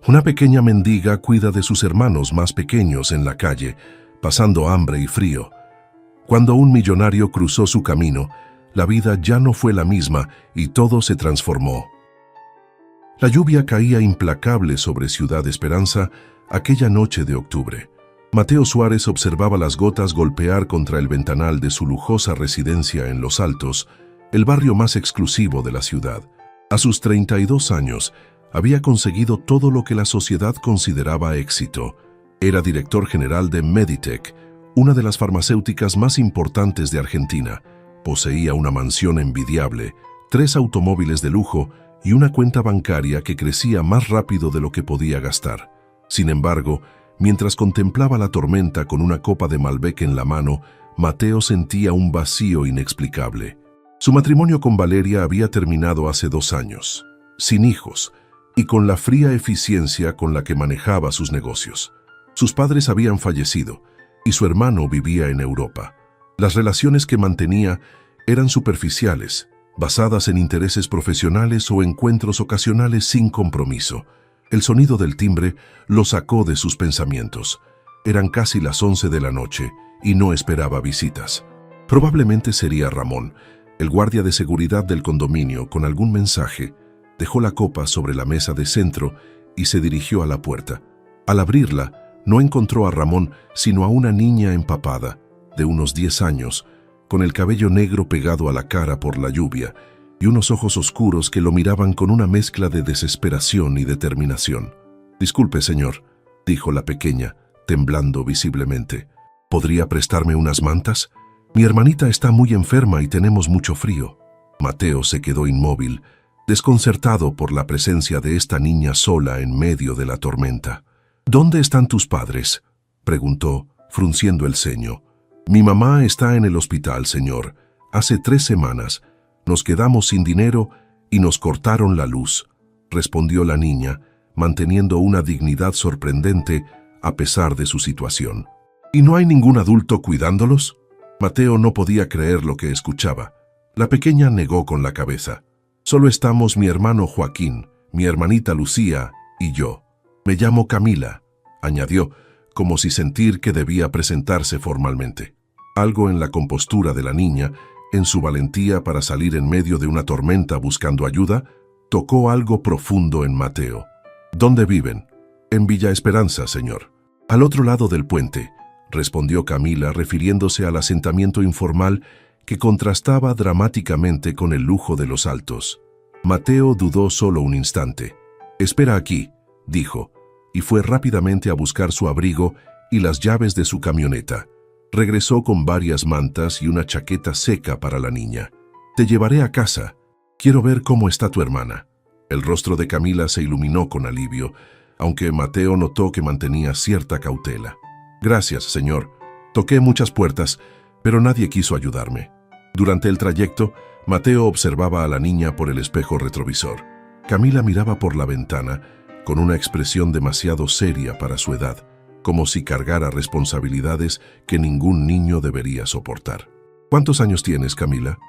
Una pequeña mendiga cuida de sus hermanos más pequeños en la calle, pasando hambre y frío. Cuando un millonario cruzó su camino, la vida ya no fue la misma y todo se transformó. La lluvia caía implacable sobre Ciudad Esperanza aquella noche de octubre. Mateo Suárez observaba las gotas golpear contra el ventanal de su lujosa residencia en Los Altos, el barrio más exclusivo de la ciudad. A sus 32 años, había conseguido todo lo que la sociedad consideraba éxito. Era director general de Meditech, una de las farmacéuticas más importantes de Argentina. Poseía una mansión envidiable, 3 automóviles de lujo y una cuenta bancaria que crecía más rápido de lo que podía gastar. Sin embargo, mientras contemplaba la tormenta con una copa de Malbec en la mano, Mateo sentía un vacío inexplicable. Su matrimonio con Valeria había terminado hace 2 años, sin hijos, y con la fría eficiencia con la que manejaba sus negocios. Sus padres habían fallecido, y su hermano vivía en Europa. Las relaciones que mantenía eran superficiales, basadas en intereses profesionales o encuentros ocasionales sin compromiso. El sonido del timbre lo sacó de sus pensamientos. Eran casi las 11 de la noche y no esperaba visitas. Probablemente sería Ramón, el guardia de seguridad del condominio, con algún mensaje. Dejó la copa sobre la mesa de centro y se dirigió a la puerta. Al abrirla, no encontró a Ramón, sino a una niña empapada, de unos 10 años, con el cabello negro pegado a la cara por la lluvia y unos ojos oscuros que lo miraban con una mezcla de desesperación y determinación. «Disculpe, señor», dijo la pequeña, temblando visiblemente. «¿Podría prestarme unas mantas? Mi hermanita está muy enferma y tenemos mucho frío». Mateo se quedó inmóvil, desconcertado por la presencia de esta niña sola en medio de la tormenta. «¿Dónde están tus padres?», preguntó, frunciendo el ceño. «Mi mamá está en el hospital, señor. Hace 3 semanas. Nos quedamos sin dinero y nos cortaron la luz», respondió la niña, manteniendo una dignidad sorprendente a pesar de su situación. «¿Y no hay ningún adulto cuidándolos?». Mateo no podía creer lo que escuchaba. La pequeña negó con la cabeza. «Solo estamos mi hermano Joaquín, mi hermanita Lucía y yo. Me llamo Camila», añadió, como si sentir que debía presentarse formalmente. Algo en la compostura de la niña, en su valentía para salir en medio de una tormenta buscando ayuda, tocó algo profundo en Mateo. «¿Dónde viven?». «En Villa Esperanza, señor». «Al otro lado del puente», respondió Camila, refiriéndose al asentamiento informal que contrastaba dramáticamente con el lujo de Los Altos. Mateo dudó solo un instante. «Espera aquí», dijo, y fue rápidamente a buscar su abrigo y las llaves de su camioneta. Regresó con varias mantas y una chaqueta seca para la niña. «Te llevaré a casa. Quiero ver cómo está tu hermana». El rostro de Camila se iluminó con alivio, aunque Mateo notó que mantenía cierta cautela. «Gracias, señor. Toqué muchas puertas, pero nadie quiso ayudarme». Durante el trayecto, Mateo observaba a la niña por el espejo retrovisor. Camila miraba por la ventana, con una expresión demasiado seria para su edad, como si cargara responsabilidades que ningún niño debería soportar. «¿Cuántos años tienes, Camila?»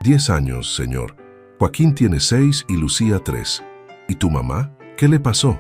«10 años, señor. Joaquín tiene 6 y Lucía 3. ¿Y tu mamá? ¿Qué le pasó?»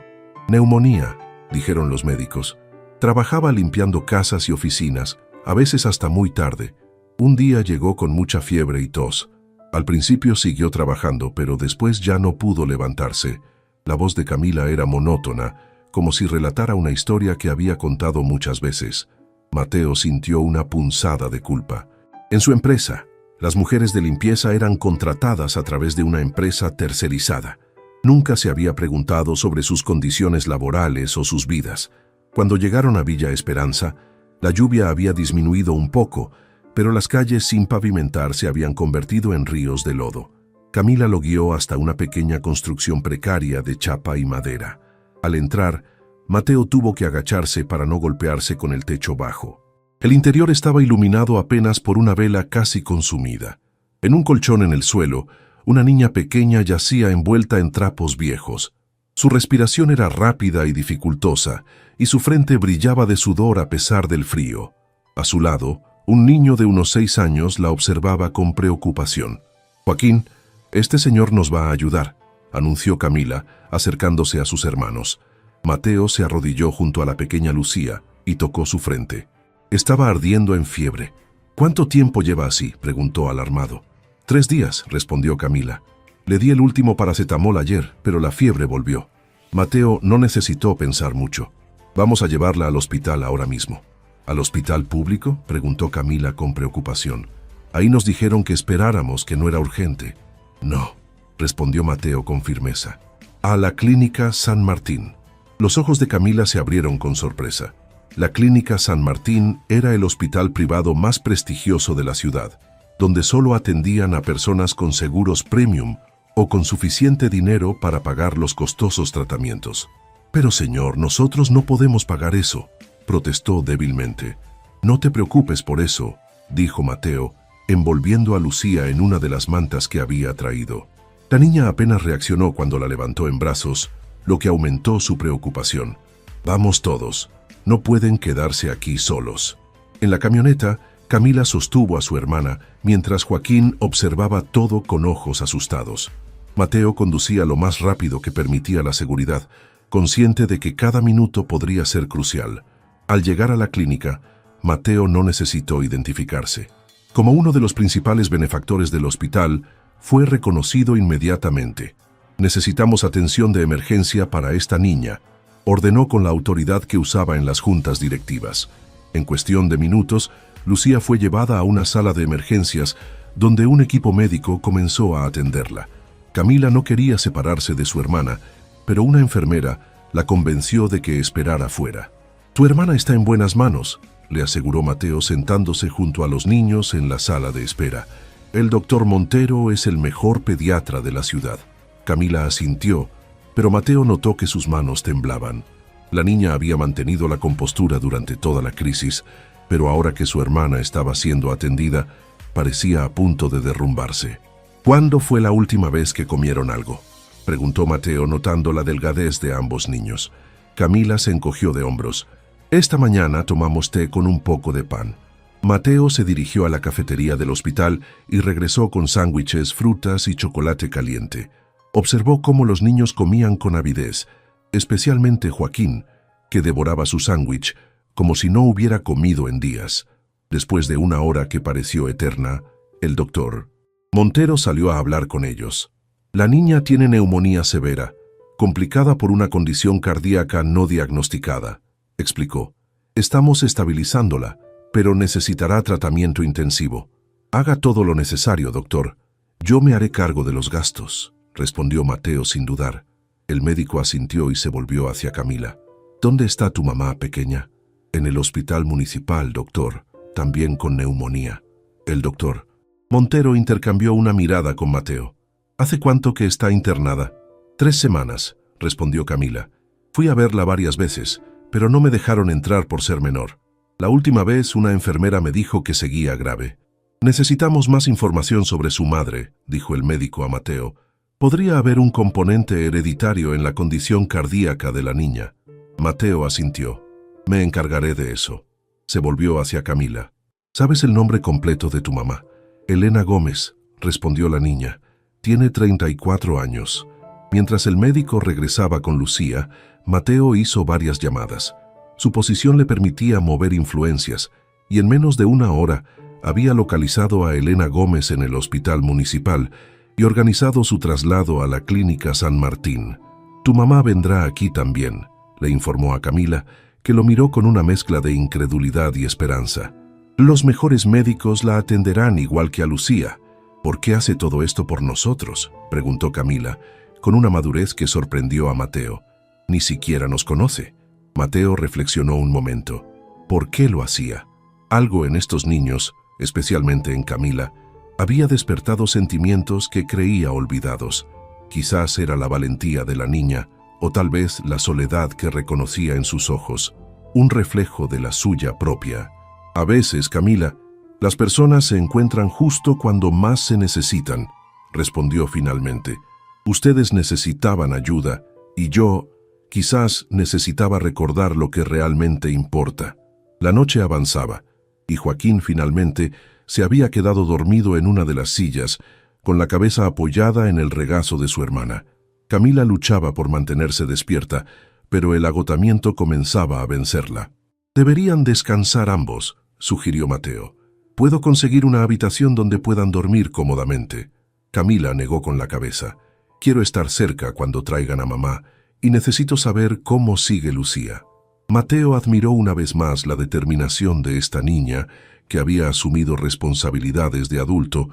«Neumonía», dijeron los médicos. Trabajaba limpiando casas y oficinas, a veces hasta muy tarde. Un día llegó con mucha fiebre y tos. Al principio siguió trabajando, pero después ya no pudo levantarse». La voz de Camila era monótona, como si relatara una historia que había contado muchas veces. Mateo sintió una punzada de culpa. En su empresa, las mujeres de limpieza eran contratadas a través de una empresa tercerizada. Nunca se había preguntado sobre sus condiciones laborales o sus vidas. Cuando llegaron a Villa Esperanza, la lluvia había disminuido un poco, pero las calles sin pavimentar se habían convertido en ríos de lodo. Camila lo guió hasta una pequeña construcción precaria de chapa y madera. Al entrar, Mateo tuvo que agacharse para no golpearse con el techo bajo. El interior estaba iluminado apenas por una vela casi consumida. En un colchón en el suelo, una niña pequeña yacía envuelta en trapos viejos. Su respiración era rápida y dificultosa, y su frente brillaba de sudor a pesar del frío. A su lado, un niño de unos 6 años la observaba con preocupación. «Joaquín, este señor nos va a ayudar», anunció Camila, acercándose a sus hermanos. Mateo se arrodilló junto a la pequeña Lucía y tocó su frente. Estaba ardiendo en fiebre. «¿Cuánto tiempo lleva así?», preguntó alarmado. 3 días, respondió Camila. Le di el último paracetamol ayer, pero la fiebre volvió. Mateo no necesitó pensar mucho. «Vamos a llevarla al hospital ahora mismo». «¿Al hospital público?», preguntó Camila con preocupación. «Ahí nos dijeron que esperáramos, que no era urgente». «No», respondió Mateo con firmeza. «A la Clínica San Martín». Los ojos de Camila se abrieron con sorpresa. La Clínica San Martín era el hospital privado más prestigioso de la ciudad, donde solo atendían a personas con seguros premium o con suficiente dinero para pagar los costosos tratamientos. «Pero señor, nosotros no podemos pagar eso», protestó débilmente. «No te preocupes por eso», dijo Mateo, envolviendo a Lucía en una de las mantas que había traído. La niña apenas reaccionó cuando la levantó en brazos, lo que aumentó su preocupación. «Vamos todos, no pueden quedarse aquí solos». En la camioneta, Camila sostuvo a su hermana, mientras Joaquín observaba todo con ojos asustados. Mateo conducía lo más rápido que permitía la seguridad, consciente de que cada minuto podría ser crucial. Al llegar a la clínica, Mateo no necesitó identificarse. Como uno de los principales benefactores del hospital, fue reconocido inmediatamente. «Necesitamos atención de emergencia para esta niña», ordenó con la autoridad que usaba en las juntas directivas. En cuestión de minutos, Lucía fue llevada a una sala de emergencias donde un equipo médico comenzó a atenderla. Camila no quería separarse de su hermana, pero una enfermera la convenció de que esperara fuera. «Tu hermana está en buenas manos», le aseguró Mateo sentándose junto a los niños en la sala de espera. «El doctor Montero es el mejor pediatra de la ciudad». Camila asintió, pero Mateo notó que sus manos temblaban. La niña había mantenido la compostura durante toda la crisis, pero ahora que su hermana estaba siendo atendida, parecía a punto de derrumbarse. «¿Cuándo fue la última vez que comieron algo?», preguntó Mateo, notando la delgadez de ambos niños. Camila se encogió de hombros. «Esta mañana tomamos té con un poco de pan». Mateo se dirigió a la cafetería del hospital y regresó con sándwiches, frutas y chocolate caliente. Observó cómo los niños comían con avidez, especialmente Joaquín, que devoraba su sándwich como si no hubiera comido en días. Después de una hora que pareció eterna, el doctor Montero salió a hablar con ellos. «La niña tiene neumonía severa, complicada por una condición cardíaca no diagnosticada», explicó. «Estamos estabilizándola, pero necesitará tratamiento intensivo. Haga todo lo necesario, doctor. Yo me haré cargo de los gastos», respondió Mateo sin dudar. El médico asintió y se volvió hacia Camila. «¿Dónde está tu mamá, pequeña?» «En el hospital municipal, doctor, también con neumonía». El doctor Montero intercambió una mirada con Mateo. «¿Hace cuánto que está internada?» 3 semanas, respondió Camila. «Fui a verla varias veces, pero no me dejaron entrar por ser menor. La última vez una enfermera me dijo que seguía grave». «Necesitamos más información sobre su madre», dijo el médico a Mateo. «Podría haber un componente hereditario en la condición cardíaca de la niña». Mateo asintió. «Me encargaré de eso». Se volvió hacia Camila. «¿Sabes el nombre completo de tu mamá?» «Elena Gómez», respondió la niña. «Tiene 34 años». Mientras el médico regresaba con Lucía, Mateo hizo varias llamadas. Su posición le permitía mover influencias, y en menos de una hora había localizado a Elena Gómez en el hospital municipal y organizado su traslado a la Clínica San Martín. «Tu mamá vendrá aquí también», le informó a Camila, que lo miró con una mezcla de incredulidad y esperanza. «Los mejores médicos la atenderán igual que a Lucía». «¿Por qué hace todo esto por nosotros?», preguntó Camila, con una madurez que sorprendió a Mateo. «Ni siquiera nos conoce». Mateo reflexionó un momento. ¿Por qué lo hacía? Algo en estos niños, especialmente en Camila, había despertado sentimientos que creía olvidados. Quizás era la valentía de la niña, o tal vez la soledad que reconocía en sus ojos, un reflejo de la suya propia. «A veces, Camila, las personas se encuentran justo cuando más se necesitan», respondió finalmente. «Ustedes necesitaban ayuda, y yo, quizás, necesitaba recordar lo que realmente importa». La noche avanzaba, y Joaquín finalmente se había quedado dormido en una de las sillas, con la cabeza apoyada en el regazo de su hermana. Camila luchaba por mantenerse despierta, pero el agotamiento comenzaba a vencerla. «Deberían descansar ambos», sugirió Mateo. «Puedo conseguir una habitación donde puedan dormir cómodamente». Camila negó con la cabeza. «Quiero estar cerca cuando traigan a mamá y necesito saber cómo sigue Lucía». Mateo admiró una vez más la determinación de esta niña que había asumido responsabilidades de adulto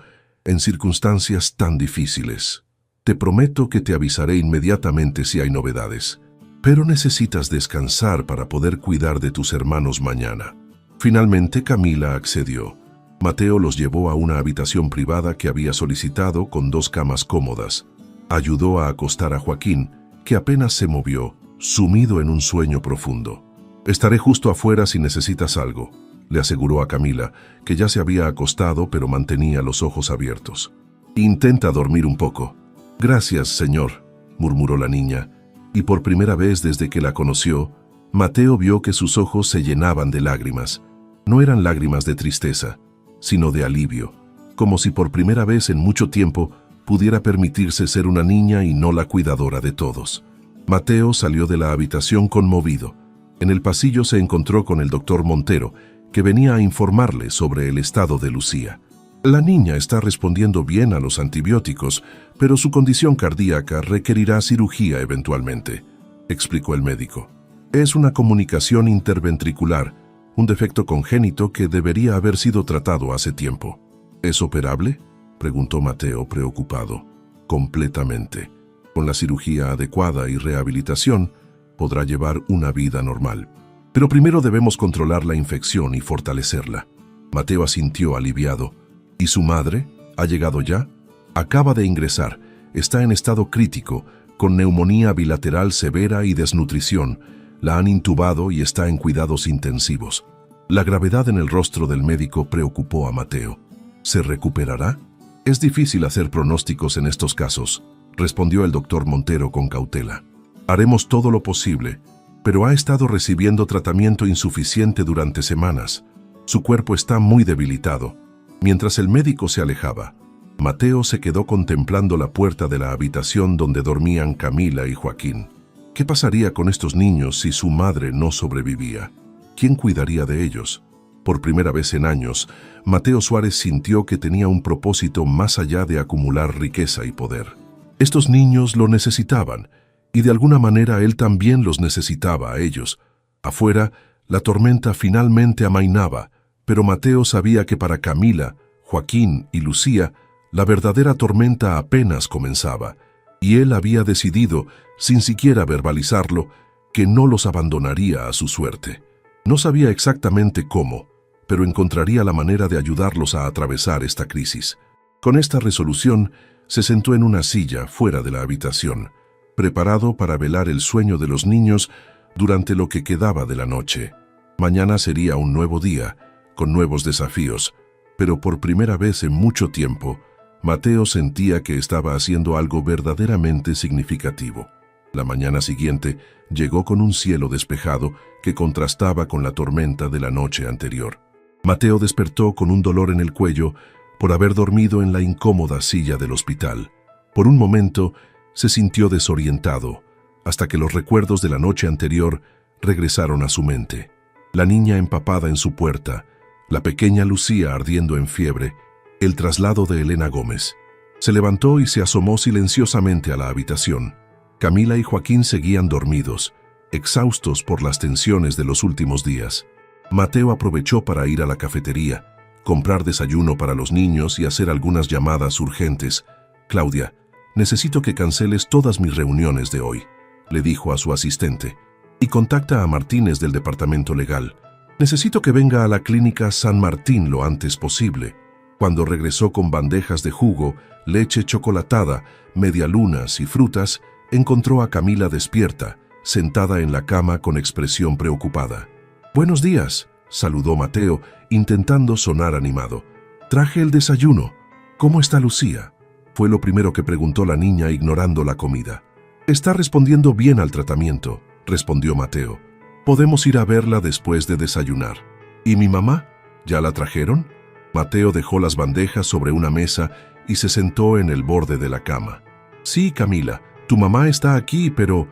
en circunstancias tan difíciles. «Te prometo que te avisaré inmediatamente si hay novedades. Pero necesitas descansar para poder cuidar de tus hermanos mañana». Finalmente Camila accedió. Mateo los llevó a una habitación privada que había solicitado con 2 camas cómodas. Ayudó a acostar a Joaquín, que apenas se movió, sumido en un sueño profundo. «Estaré justo afuera si necesitas algo», le aseguró a Camila, que ya se había acostado pero mantenía los ojos abiertos. «Intenta dormir un poco». «Gracias, señor», murmuró la niña, y por primera vez desde que la conoció, Mateo vio que sus ojos se llenaban de lágrimas. No eran lágrimas de tristeza, sino de alivio, como si por primera vez en mucho tiempo pudiera permitirse ser una niña y no la cuidadora de todos. Mateo salió de la habitación conmovido. En el pasillo se encontró con el doctor Montero, que venía a informarle sobre el estado de Lucía. «La niña está respondiendo bien a los antibióticos, pero su condición cardíaca requerirá cirugía eventualmente», explicó el médico. «Es una comunicación interventricular, un defecto congénito que debería haber sido tratado hace tiempo». «¿Es operable?», preguntó Mateo preocupado. «Completamente. Con la cirugía adecuada y rehabilitación, podrá llevar una vida normal. Pero primero debemos controlar la infección y fortalecerla». Mateo asintió aliviado. «¿Y su madre? ¿Ha llegado ya?» «Acaba de ingresar. Está en estado crítico, con neumonía bilateral severa y desnutrición. La han intubado y está en cuidados intensivos». La gravedad en el rostro del médico preocupó a Mateo. «¿Se recuperará?» «Es difícil hacer pronósticos en estos casos», respondió el doctor Montero con cautela. «Haremos todo lo posible, pero ha estado recibiendo tratamiento insuficiente durante semanas. Su cuerpo está muy debilitado». Mientras el médico se alejaba, Mateo se quedó contemplando la puerta de la habitación donde dormían Camila y Joaquín. ¿Qué pasaría con estos niños si su madre no sobrevivía? ¿Quién cuidaría de ellos? Por primera vez en años, Mateo Suárez sintió que tenía un propósito más allá de acumular riqueza y poder. Estos niños lo necesitaban, y de alguna manera él también los necesitaba a ellos. Afuera, la tormenta finalmente amainaba, pero Mateo sabía que para Camila, Joaquín y Lucía, la verdadera tormenta apenas comenzaba, y él había decidido, sin siquiera verbalizarlo, que no los abandonaría a su suerte. No sabía exactamente cómo, pero encontraría la manera de ayudarlos a atravesar esta crisis. Con esta resolución, se sentó en una silla fuera de la habitación, preparado para velar el sueño de los niños durante lo que quedaba de la noche. Mañana sería un nuevo día, con nuevos desafíos, pero por primera vez en mucho tiempo, Mateo sentía que estaba haciendo algo verdaderamente significativo. La mañana siguiente llegó con un cielo despejado que contrastaba con la tormenta de la noche anterior. Mateo despertó con un dolor en el cuello por haber dormido en la incómoda silla del hospital. Por un momento se sintió desorientado, hasta que los recuerdos de la noche anterior regresaron a su mente. La niña empapada en su puerta, la pequeña Lucía ardiendo en fiebre, el traslado de Elena Gómez. Se levantó y se asomó silenciosamente a la habitación. Camila y Joaquín seguían dormidos, exhaustos por las tensiones de los últimos días. Mateo aprovechó para ir a la cafetería, comprar desayuno para los niños y hacer algunas llamadas urgentes. «Claudia, necesito que canceles todas mis reuniones de hoy», le dijo a su asistente, «y contacta a Martínez del departamento legal. Necesito que venga a la clínica San Martín lo antes posible». Cuando regresó con bandejas de jugo, leche chocolatada, medialunas y frutas, encontró a Camila despierta, sentada en la cama con expresión preocupada. «Buenos días», saludó Mateo, intentando sonar animado. «Traje el desayuno. ¿Cómo está Lucía?», fue lo primero que preguntó la niña ignorando la comida. «Está respondiendo bien al tratamiento», respondió Mateo. «Podemos ir a verla después de desayunar». «¿Y mi mamá? ¿Ya la trajeron?». Mateo dejó las bandejas sobre una mesa y se sentó en el borde de la cama. «Sí, Camila, tu mamá está aquí, pero…»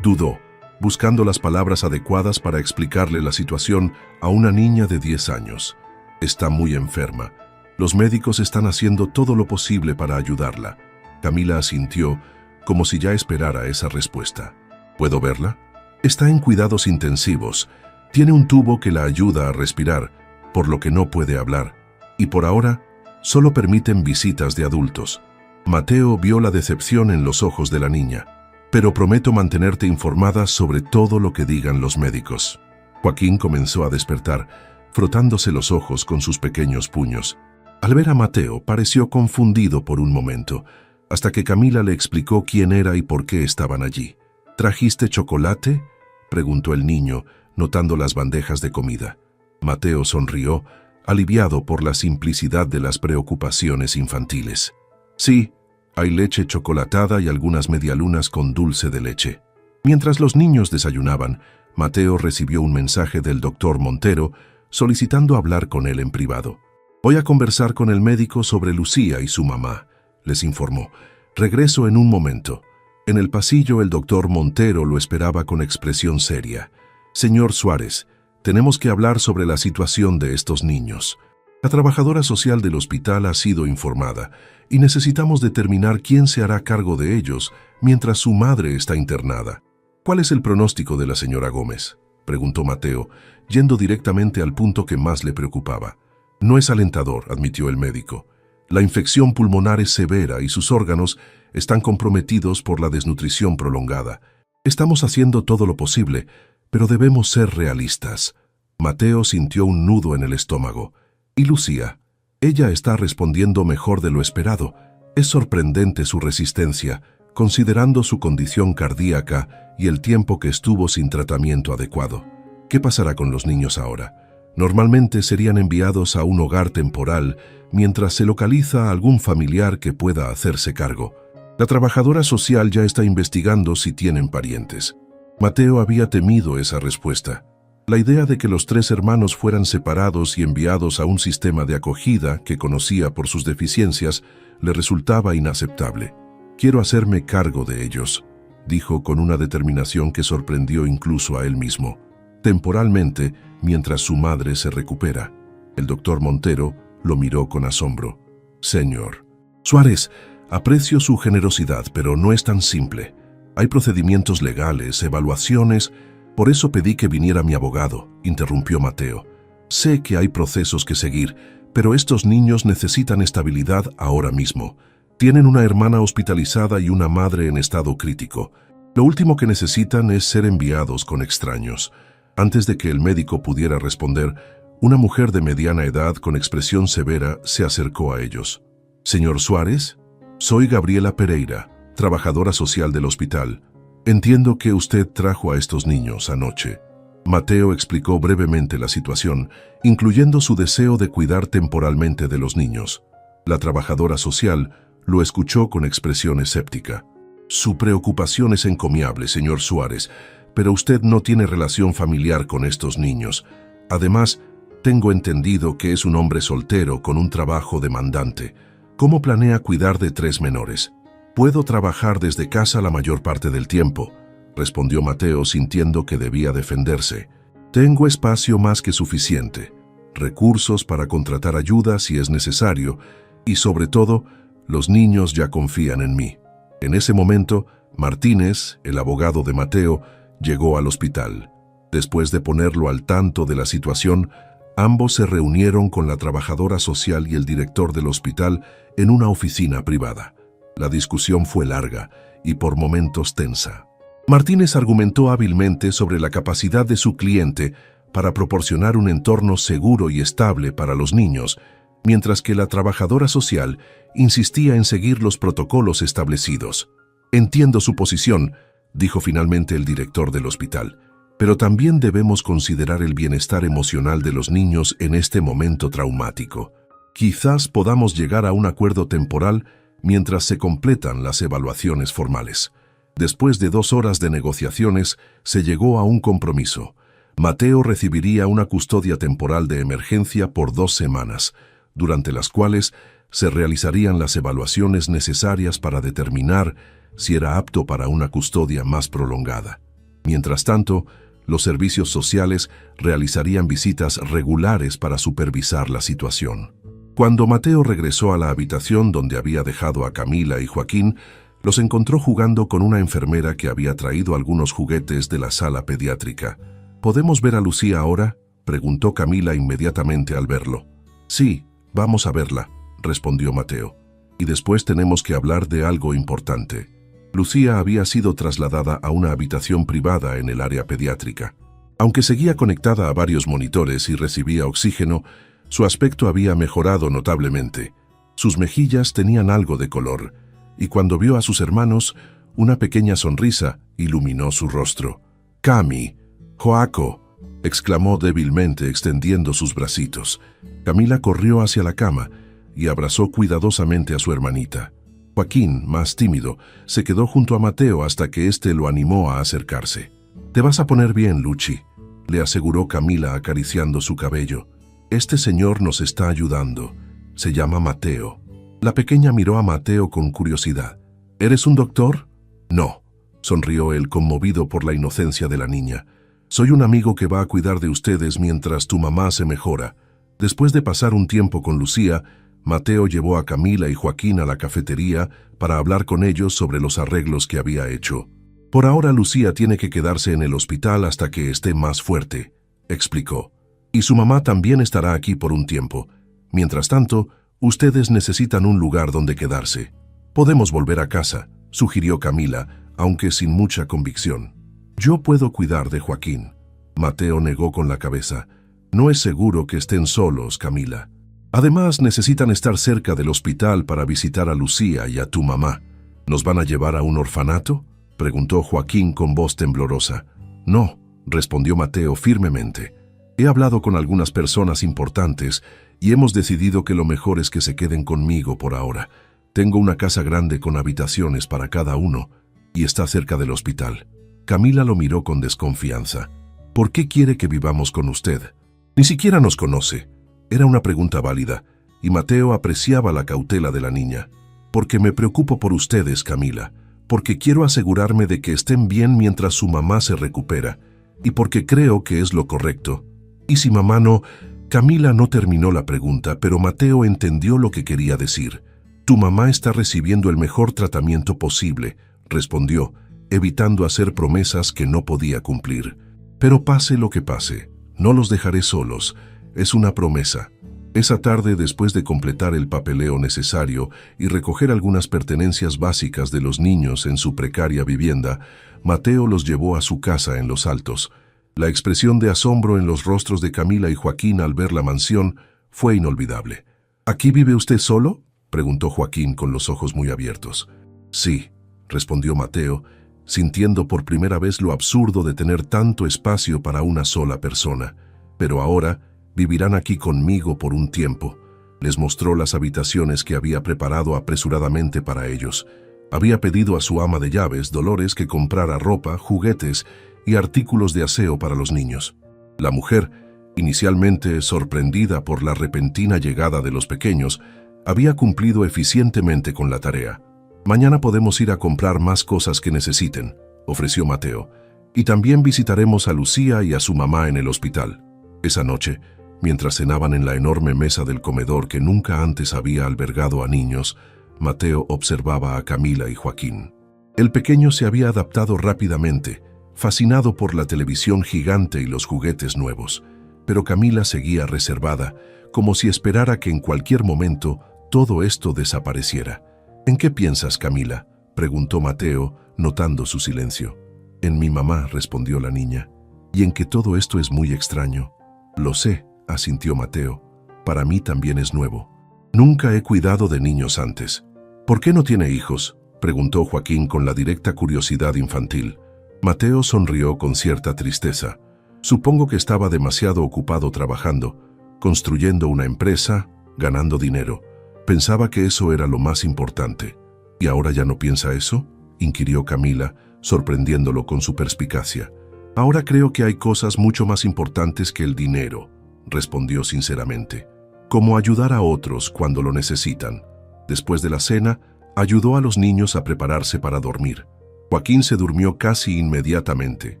dudó. buscando las palabras adecuadas para explicarle la situación a una niña de 10 años. Está muy enferma. Los médicos están haciendo todo lo posible para ayudarla. Camila asintió, como si ya esperara esa respuesta. ¿Puedo verla? Está en cuidados intensivos. Tiene un tubo que la ayuda a respirar, por lo que no puede hablar. Y por ahora, solo permiten visitas de adultos. Mateo vio la decepción en los ojos de la niña. Pero prometo mantenerte informada sobre todo lo que digan los médicos. Joaquín comenzó a despertar, frotándose los ojos con sus pequeños puños. Al ver a Mateo, pareció confundido por un momento, hasta que Camila le explicó quién era y por qué estaban allí. ¿Trajiste chocolate?, preguntó el niño, notando las bandejas de comida. Mateo sonrió, aliviado por la simplicidad de las preocupaciones infantiles. Sí, hay leche chocolatada y algunas medialunas con dulce de leche. Mientras los niños desayunaban, Mateo recibió un mensaje del doctor Montero solicitando hablar con él en privado. «Voy a conversar con el médico sobre Lucía y su mamá», les informó. «Regreso en un momento». En el pasillo el doctor Montero lo esperaba con expresión seria. «Señor Suárez, tenemos que hablar sobre la situación de estos niños. La trabajadora social del hospital ha sido informada y necesitamos determinar quién se hará cargo de ellos mientras su madre está internada». «¿Cuál es el pronóstico de la señora Gómez?», preguntó Mateo, yendo directamente al punto que más le preocupaba. «No es alentador», admitió el médico. «La infección pulmonar es severa y sus órganos están comprometidos por la desnutrición prolongada. Estamos haciendo todo lo posible, pero debemos ser realistas». Mateo sintió un nudo en el estómago. «¿Y Lucía? Ella está respondiendo mejor de lo esperado. Es sorprendente su resistencia, considerando su condición cardíaca y el tiempo que estuvo sin tratamiento adecuado. ¿Qué pasará con los niños ahora? Normalmente serían enviados a un hogar temporal mientras se localiza a algún familiar que pueda hacerse cargo. La trabajadora social ya está investigando si tienen parientes». Mateo había temido esa respuesta. La idea de que los 3 hermanos fueran separados y enviados a un sistema de acogida que conocía por sus deficiencias le resultaba inaceptable. «Quiero hacerme cargo de ellos», dijo con una determinación que sorprendió incluso a él mismo. «Temporalmente, mientras su madre se recupera». El doctor Montero lo miró con asombro. «Señor Suárez, aprecio su generosidad, pero no es tan simple. Hay procedimientos legales, evaluaciones. Por eso pedí que viniera mi abogado», interrumpió Mateo. «Sé que hay procesos que seguir, pero estos niños necesitan estabilidad ahora mismo. Tienen una hermana hospitalizada y una madre en estado crítico. Lo último que necesitan es ser enviados con extraños». Antes de que el médico pudiera responder, una mujer de mediana edad con expresión severa se acercó a ellos. «Señor Suárez, soy Gabriela Pereira, trabajadora social del hospital. Entiendo que usted trajo a estos niños anoche». Mateo explicó brevemente la situación, incluyendo su deseo de cuidar temporalmente de los niños. La trabajadora social lo escuchó con expresión escéptica. «Su preocupación es encomiable, señor Suárez, pero usted no tiene relación familiar con estos niños. Además, tengo entendido que es un hombre soltero con un trabajo demandante. ¿Cómo planea cuidar de 3 menores?» «Puedo trabajar desde casa la mayor parte del tiempo», respondió Mateo sintiendo que debía defenderse. «Tengo espacio más que suficiente, recursos para contratar ayuda si es necesario y, sobre todo, los niños ya confían en mí». En ese momento, Martínez, el abogado de Mateo, llegó al hospital. Después de ponerlo al tanto de la situación, ambos se reunieron con la trabajadora social y el director del hospital en una oficina privada. La discusión fue larga y por momentos tensa. Martínez argumentó hábilmente sobre la capacidad de su cliente para proporcionar un entorno seguro y estable para los niños, mientras que la trabajadora social insistía en seguir los protocolos establecidos. «Entiendo su posición», dijo finalmente el director del hospital, «pero también debemos considerar el bienestar emocional de los niños en este momento traumático. Quizás podamos llegar a un acuerdo temporal mientras se completan las evaluaciones formales». Después de 2 horas de negociaciones, se llegó a un compromiso. Mateo recibiría una custodia temporal de emergencia por 2 semanas, durante las cuales se realizarían las evaluaciones necesarias para determinar si era apto para una custodia más prolongada. Mientras tanto, los servicios sociales realizarían visitas regulares para supervisar la situación. Cuando Mateo regresó a la habitación donde había dejado a Camila y Joaquín, los encontró jugando con una enfermera que había traído algunos juguetes de la sala pediátrica. ¿Podemos ver a Lucía ahora?, preguntó Camila inmediatamente al verlo. Sí, vamos a verla, respondió Mateo. Y después tenemos que hablar de algo importante. Lucía había sido trasladada a una habitación privada en el área pediátrica. Aunque seguía conectada a varios monitores y recibía oxígeno, su aspecto había mejorado notablemente. Sus mejillas tenían algo de color, y cuando vio a sus hermanos, una pequeña sonrisa iluminó su rostro. «Cami, Joaco», exclamó débilmente extendiendo sus bracitos. Camila corrió hacia la cama y abrazó cuidadosamente a su hermanita. Joaquín, más tímido, se quedó junto a Mateo hasta que éste lo animó a acercarse. «Te vas a poner bien, Luchi», le aseguró Camila acariciando su cabello. «Este señor nos está ayudando. Se llama Mateo». La pequeña miró a Mateo con curiosidad. «¿Eres un doctor?» «No», sonrió él conmovido por la inocencia de la niña. «Soy un amigo que va a cuidar de ustedes mientras tu mamá se mejora». Después de pasar un tiempo con Lucía, Mateo llevó a Camila y Joaquín a la cafetería para hablar con ellos sobre los arreglos que había hecho. «Por ahora Lucía tiene que quedarse en el hospital hasta que esté más fuerte», explicó. «Y su mamá también estará aquí por un tiempo. Mientras tanto, ustedes necesitan un lugar donde quedarse». «Podemos volver a casa», sugirió Camila, aunque sin mucha convicción. «Yo puedo cuidar de Joaquín». Mateo negó con la cabeza. «No es seguro que estén solos, Camila. Además, necesitan estar cerca del hospital para visitar a Lucía y a tu mamá». «¿Nos van a llevar a un orfanato?», preguntó Joaquín con voz temblorosa. «No», respondió Mateo firmemente. «He hablado con algunas personas importantes y hemos decidido que lo mejor es que se queden conmigo por ahora. Tengo una casa grande con habitaciones para cada uno y está cerca del hospital». Camila lo miró con desconfianza. «¿Por qué quiere que vivamos con usted? Ni siquiera nos conoce». Era una pregunta válida, y Mateo apreciaba la cautela de la niña. «Porque me preocupo por ustedes, Camila. Porque quiero asegurarme de que estén bien mientras su mamá se recupera. Y porque creo que es lo correcto. ¿Y si mamá no...?» Camila no terminó la pregunta, pero Mateo entendió lo que quería decir. «Tu mamá está recibiendo el mejor tratamiento posible», respondió, evitando hacer promesas que no podía cumplir. «Pero pase lo que pase, no los dejaré solos. Es una promesa». Esa tarde, después de completar el papeleo necesario y recoger algunas pertenencias básicas de los niños en su precaria vivienda, Mateo los llevó a su casa en Los Altos. La expresión de asombro en los rostros de Camila y Joaquín al ver la mansión fue inolvidable. «¿Aquí vive usted solo?», preguntó Joaquín con los ojos muy abiertos. «Sí», respondió Mateo, sintiendo por primera vez lo absurdo de tener tanto espacio para una sola persona. «Pero ahora vivirán aquí conmigo por un tiempo». Les mostró las habitaciones que había preparado apresuradamente para ellos. Había pedido a su ama de llaves, Dolores, que comprara ropa, juguetes y artículos de aseo para los niños. La mujer, inicialmente sorprendida por la repentina llegada de los pequeños, había cumplido eficientemente con la tarea. «Mañana podemos ir a comprar más cosas que necesiten», ofreció Mateo. «Y también visitaremos a Lucía y a su mamá en el hospital». Esa noche, mientras cenaban en la enorme mesa del comedor que nunca antes había albergado a niños, Mateo observaba a Camila y Joaquín. El pequeño se había adaptado rápidamente, fascinado por la televisión gigante y los juguetes nuevos, pero Camila seguía reservada, como si esperara que en cualquier momento todo esto desapareciera. «¿En qué piensas, Camila?», preguntó Mateo, notando su silencio. «En mi mamá», respondió la niña, «y en que todo esto es muy extraño». «Lo sé», asintió Mateo. «Para mí también es nuevo. Nunca he cuidado de niños antes». «¿Por qué no tiene hijos?», preguntó Joaquín con la directa curiosidad infantil. Mateo sonrió con cierta tristeza. «Supongo que estaba demasiado ocupado trabajando, construyendo una empresa, ganando dinero. Pensaba que eso era lo más importante». «¿Y ahora ya no piensa eso?», inquirió Camila, sorprendiéndolo con su perspicacia. «Ahora creo que hay cosas mucho más importantes que el dinero», respondió sinceramente. «Como ayudar a otros cuando lo necesitan». Después de la cena, ayudó a los niños a prepararse para dormir. Joaquín se durmió casi inmediatamente.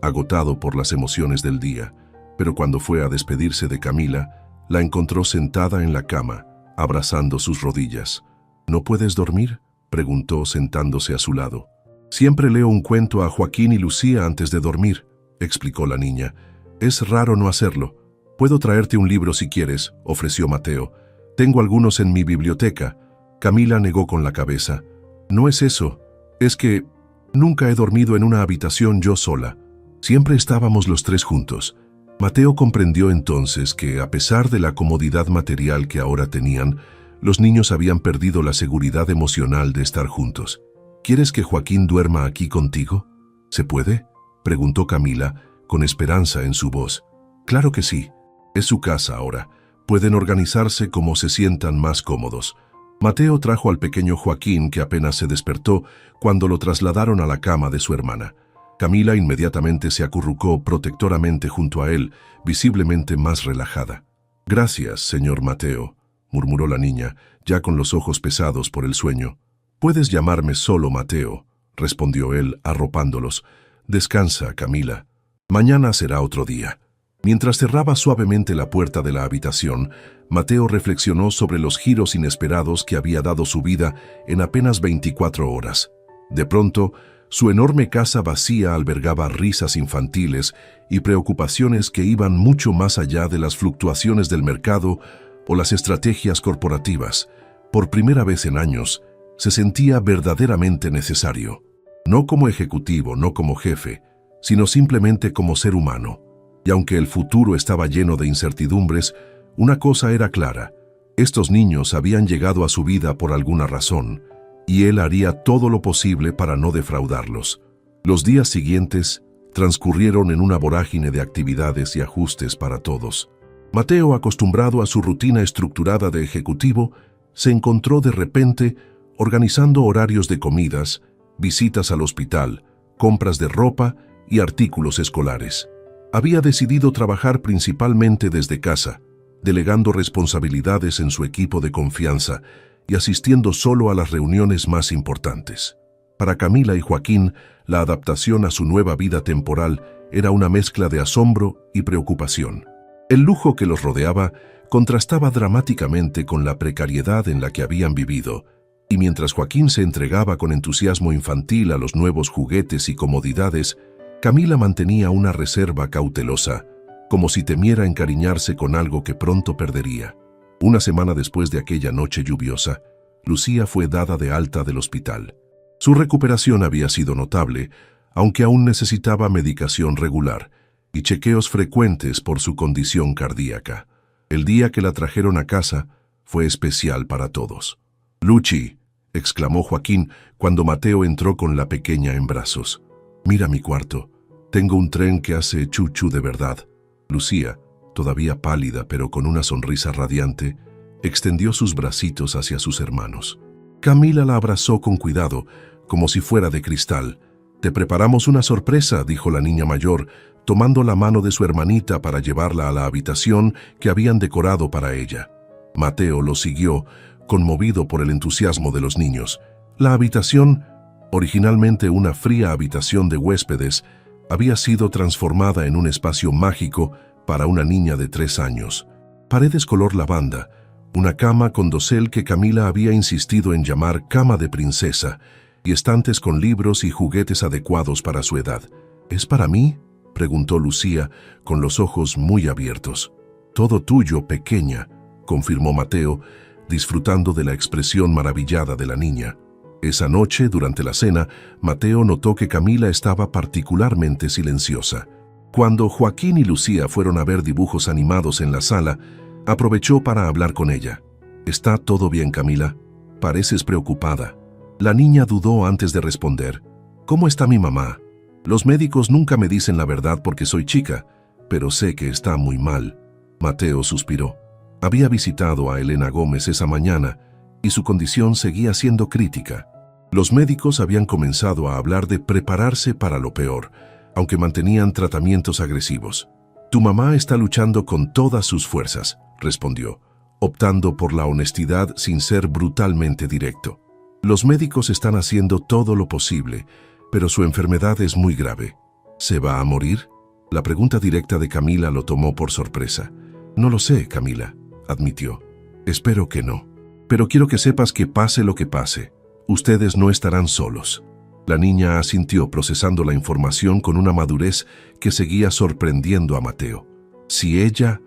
agotado por las emociones del día, pero cuando fue a despedirse de Camila, la encontró sentada en la cama, abrazando sus rodillas. ¿No puedes dormir?, preguntó sentándose a su lado. Siempre leo un cuento a Joaquín y Lucía antes de dormir, explicó la niña. Es raro no hacerlo. Puedo traerte un libro si quieres, ofreció Mateo. Tengo algunos en mi biblioteca. Camila negó con la cabeza. No es eso. Es que nunca he dormido en una habitación yo sola. Siempre estábamos los tres juntos. Mateo comprendió entonces que, a pesar de la comodidad material que ahora tenían, los niños habían perdido la seguridad emocional de estar juntos. ¿Quieres que Joaquín duerma aquí contigo? ¿Se puede?, preguntó Camila, con esperanza en su voz. Claro que sí. Es su casa ahora. Pueden organizarse como se sientan más cómodos. Mateo trajo al pequeño Joaquín, que apenas se despertó cuando lo trasladaron a la cama de su hermana. Camila inmediatamente se acurrucó protectoramente junto a él, visiblemente más relajada. Gracias, señor Mateo, murmuró la niña, ya con los ojos pesados por el sueño. Puedes llamarme solo Mateo, respondió él, arropándolos. Descansa, Camila. Mañana será otro día. Mientras cerraba suavemente la puerta de la habitación, Mateo reflexionó sobre los giros inesperados que había dado su vida en apenas 24 horas. De pronto, su enorme casa vacía albergaba risas infantiles y preocupaciones que iban mucho más allá de las fluctuaciones del mercado o las estrategias corporativas. Por primera vez en años, se sentía verdaderamente necesario. No como ejecutivo, no como jefe, sino simplemente como ser humano. Y aunque el futuro estaba lleno de incertidumbres, una cosa era clara: estos niños habían llegado a su vida por alguna razón, y él haría todo lo posible para no defraudarlos. Los días siguientes transcurrieron en una vorágine de actividades y ajustes para todos. Mateo, acostumbrado a su rutina estructurada de ejecutivo, se encontró de repente organizando horarios de comidas, visitas al hospital, compras de ropa y artículos escolares. Había decidido trabajar principalmente desde casa, delegando responsabilidades en su equipo de confianza y asistiendo solo a las reuniones más importantes. Para Camila y Joaquín, la adaptación a su nueva vida temporal era una mezcla de asombro y preocupación. El lujo que los rodeaba contrastaba dramáticamente con la precariedad en la que habían vivido, y mientras Joaquín se entregaba con entusiasmo infantil a los nuevos juguetes y comodidades, Camila mantenía una reserva cautelosa, como si temiera encariñarse con algo que pronto perdería. Una semana después de aquella noche lluviosa, Lucía fue dada de alta del hospital. Su recuperación había sido notable, aunque aún necesitaba medicación regular y chequeos frecuentes por su condición cardíaca. El día que la trajeron a casa fue especial para todos. «Luchi», exclamó Joaquín cuando Mateo entró con la pequeña en brazos. «Mira mi cuarto. Tengo un tren que hace chuchu de verdad». Lucía, todavía pálida pero con una sonrisa radiante, extendió sus bracitos hacia sus hermanos. Camila la abrazó con cuidado, como si fuera de cristal. «Te preparamos una sorpresa», dijo la niña mayor, tomando la mano de su hermanita para llevarla a la habitación que habían decorado para ella. Mateo lo siguió, conmovido por el entusiasmo de los niños. La habitación, originalmente una fría habitación de huéspedes, había sido transformada en un espacio mágico para una niña de 3 años. Paredes color lavanda, una cama con dosel que Camila había insistido en llamar cama de princesa, y estantes con libros y juguetes adecuados para su edad. «¿Es para mí?», preguntó Lucía, con los ojos muy abiertos. «Todo tuyo, pequeña», confirmó Mateo, disfrutando de la expresión maravillada de la niña. Esa noche, durante la cena, Mateo notó que Camila estaba particularmente silenciosa. Cuando Joaquín y Lucía fueron a ver dibujos animados en la sala, aprovechó para hablar con ella. «¿Está todo bien, Camila? Pareces preocupada». La niña dudó antes de responder. «¿Cómo está mi mamá? Los médicos nunca me dicen la verdad porque soy chica, pero sé que está muy mal». Mateo suspiró. Había visitado a Elena Gómez esa mañana y su condición seguía siendo crítica. Los médicos habían comenzado a hablar de prepararse para lo peor, aunque mantenían tratamientos agresivos. «Tu mamá está luchando con todas sus fuerzas», respondió, optando por la honestidad sin ser brutalmente directo. «Los médicos están haciendo todo lo posible, pero su enfermedad es muy grave. ¿Se va a morir? La pregunta directa de Camila lo tomó por sorpresa. No lo sé, Camila, admitió. Espero que no. Pero quiero que sepas que pase lo que pase, ustedes no estarán solos. La niña asintió procesando la información con una madurez que seguía sorprendiendo a Mateo. Si ella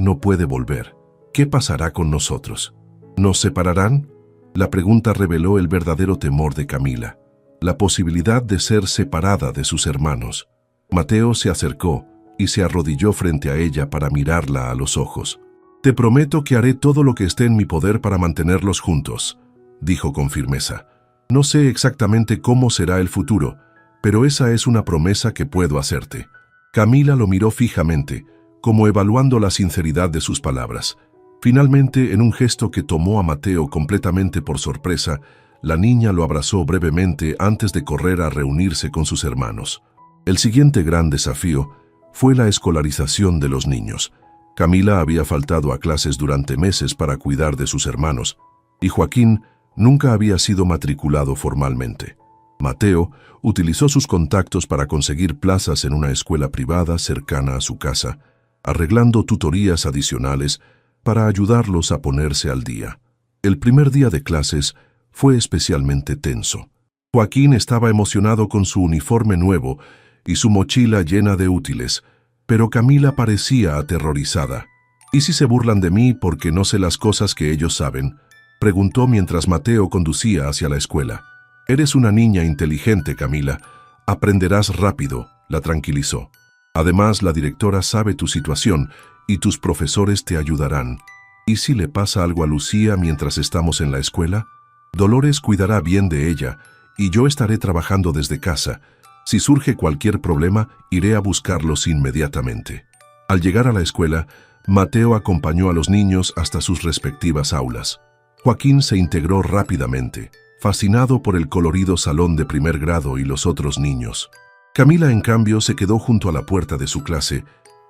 no puede volver, ¿qué pasará con nosotros? ¿Nos separarán? La pregunta reveló el verdadero temor de Camila, la posibilidad de ser separada de sus hermanos. Mateo se acercó y se arrodilló frente a ella para mirarla a los ojos. Te prometo que haré todo lo que esté en mi poder para mantenerlos juntos, dijo con firmeza. No sé exactamente cómo será el futuro, pero esa es una promesa que puedo hacerte. Camila lo miró fijamente, como evaluando la sinceridad de sus palabras. Finalmente, en un gesto que tomó a Mateo completamente por sorpresa, la niña lo abrazó brevemente antes de correr a reunirse con sus hermanos. El siguiente gran desafío fue la escolarización de los niños. Camila había faltado a clases durante meses para cuidar de sus hermanos, y Joaquín nunca había sido matriculado formalmente. Mateo utilizó sus contactos para conseguir plazas en una escuela privada cercana a su casa, arreglando tutorías adicionales para ayudarlos a ponerse al día. El primer día de clases fue especialmente tenso. Joaquín estaba emocionado con su uniforme nuevo y su mochila llena de útiles, pero Camila parecía aterrorizada. ¿Y si se burlan de mí porque no sé las cosas que ellos saben?, preguntó mientras Mateo conducía hacia la escuela. Eres una niña inteligente, Camila. Aprenderás rápido, la tranquilizó. Además, la directora sabe tu situación y tus profesores te ayudarán. ¿Y si le pasa algo a Lucía mientras estamos en la escuela? Dolores cuidará bien de ella y yo estaré trabajando desde casa. Si surge cualquier problema, iré a buscarlos inmediatamente. Al llegar a la escuela, Mateo acompañó a los niños hasta sus respectivas aulas. Joaquín se integró rápidamente, fascinado por el colorido salón de primer grado y los otros niños. Camila, en cambio, se quedó junto a la puerta de su clase,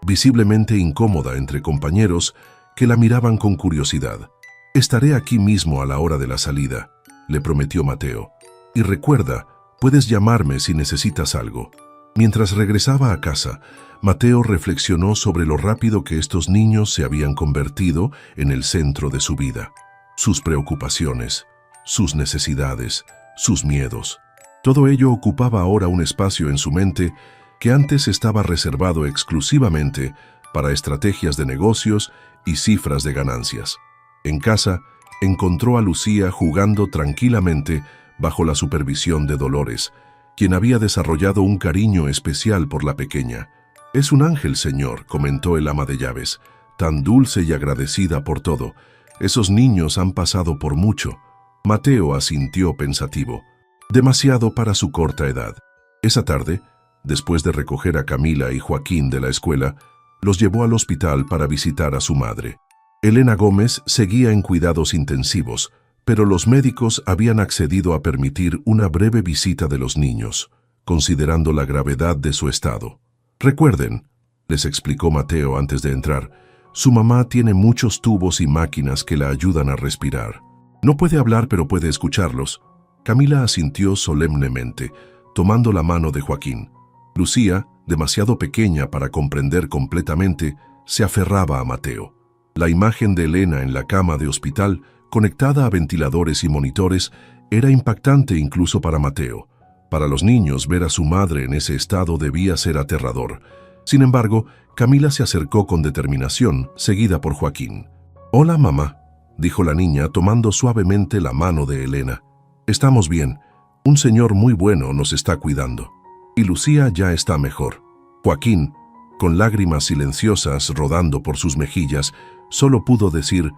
visiblemente incómoda entre compañeros que la miraban con curiosidad. Estaré aquí mismo a la hora de la salida, le prometió Mateo. Y recuerda, puedes llamarme si necesitas algo. Mientras regresaba a casa, Mateo reflexionó sobre lo rápido que estos niños se habían convertido en el centro de su vida. Sus preocupaciones, sus necesidades, sus miedos. Todo ello ocupaba ahora un espacio en su mente que antes estaba reservado exclusivamente para estrategias de negocios y cifras de ganancias. En casa, encontró a Lucía jugando tranquilamente bajo la supervisión de Dolores, quien había desarrollado un cariño especial por la pequeña. «Es un ángel, señor», comentó el ama de llaves, «tan dulce y agradecida por todo. Esos niños han pasado por mucho». Mateo asintió pensativo. Demasiado para su corta edad. Esa tarde, después de recoger a Camila y Joaquín de la escuela, los llevó al hospital para visitar a su madre. Elena Gómez seguía en cuidados intensivos, pero los médicos habían accedido a permitir una breve visita de los niños, considerando la gravedad de su estado. «Recuerden», les explicó Mateo antes de entrar, «su mamá tiene muchos tubos y máquinas que la ayudan a respirar. No puede hablar, pero puede escucharlos». Camila asintió solemnemente, tomando la mano de Joaquín. Lucía, demasiado pequeña para comprender completamente, se aferraba a Mateo. La imagen de Elena en la cama de hospital, conectada a ventiladores y monitores, era impactante incluso para Mateo. Para los niños, ver a su madre en ese estado debía ser aterrador. Sin embargo, Camila se acercó con determinación, seguida por Joaquín. «Hola, mamá», dijo la niña tomando suavemente la mano de Elena. «Estamos bien. Un señor muy bueno nos está cuidando. Y Lucía ya está mejor». Joaquín, con lágrimas silenciosas rodando por sus mejillas, solo pudo decir,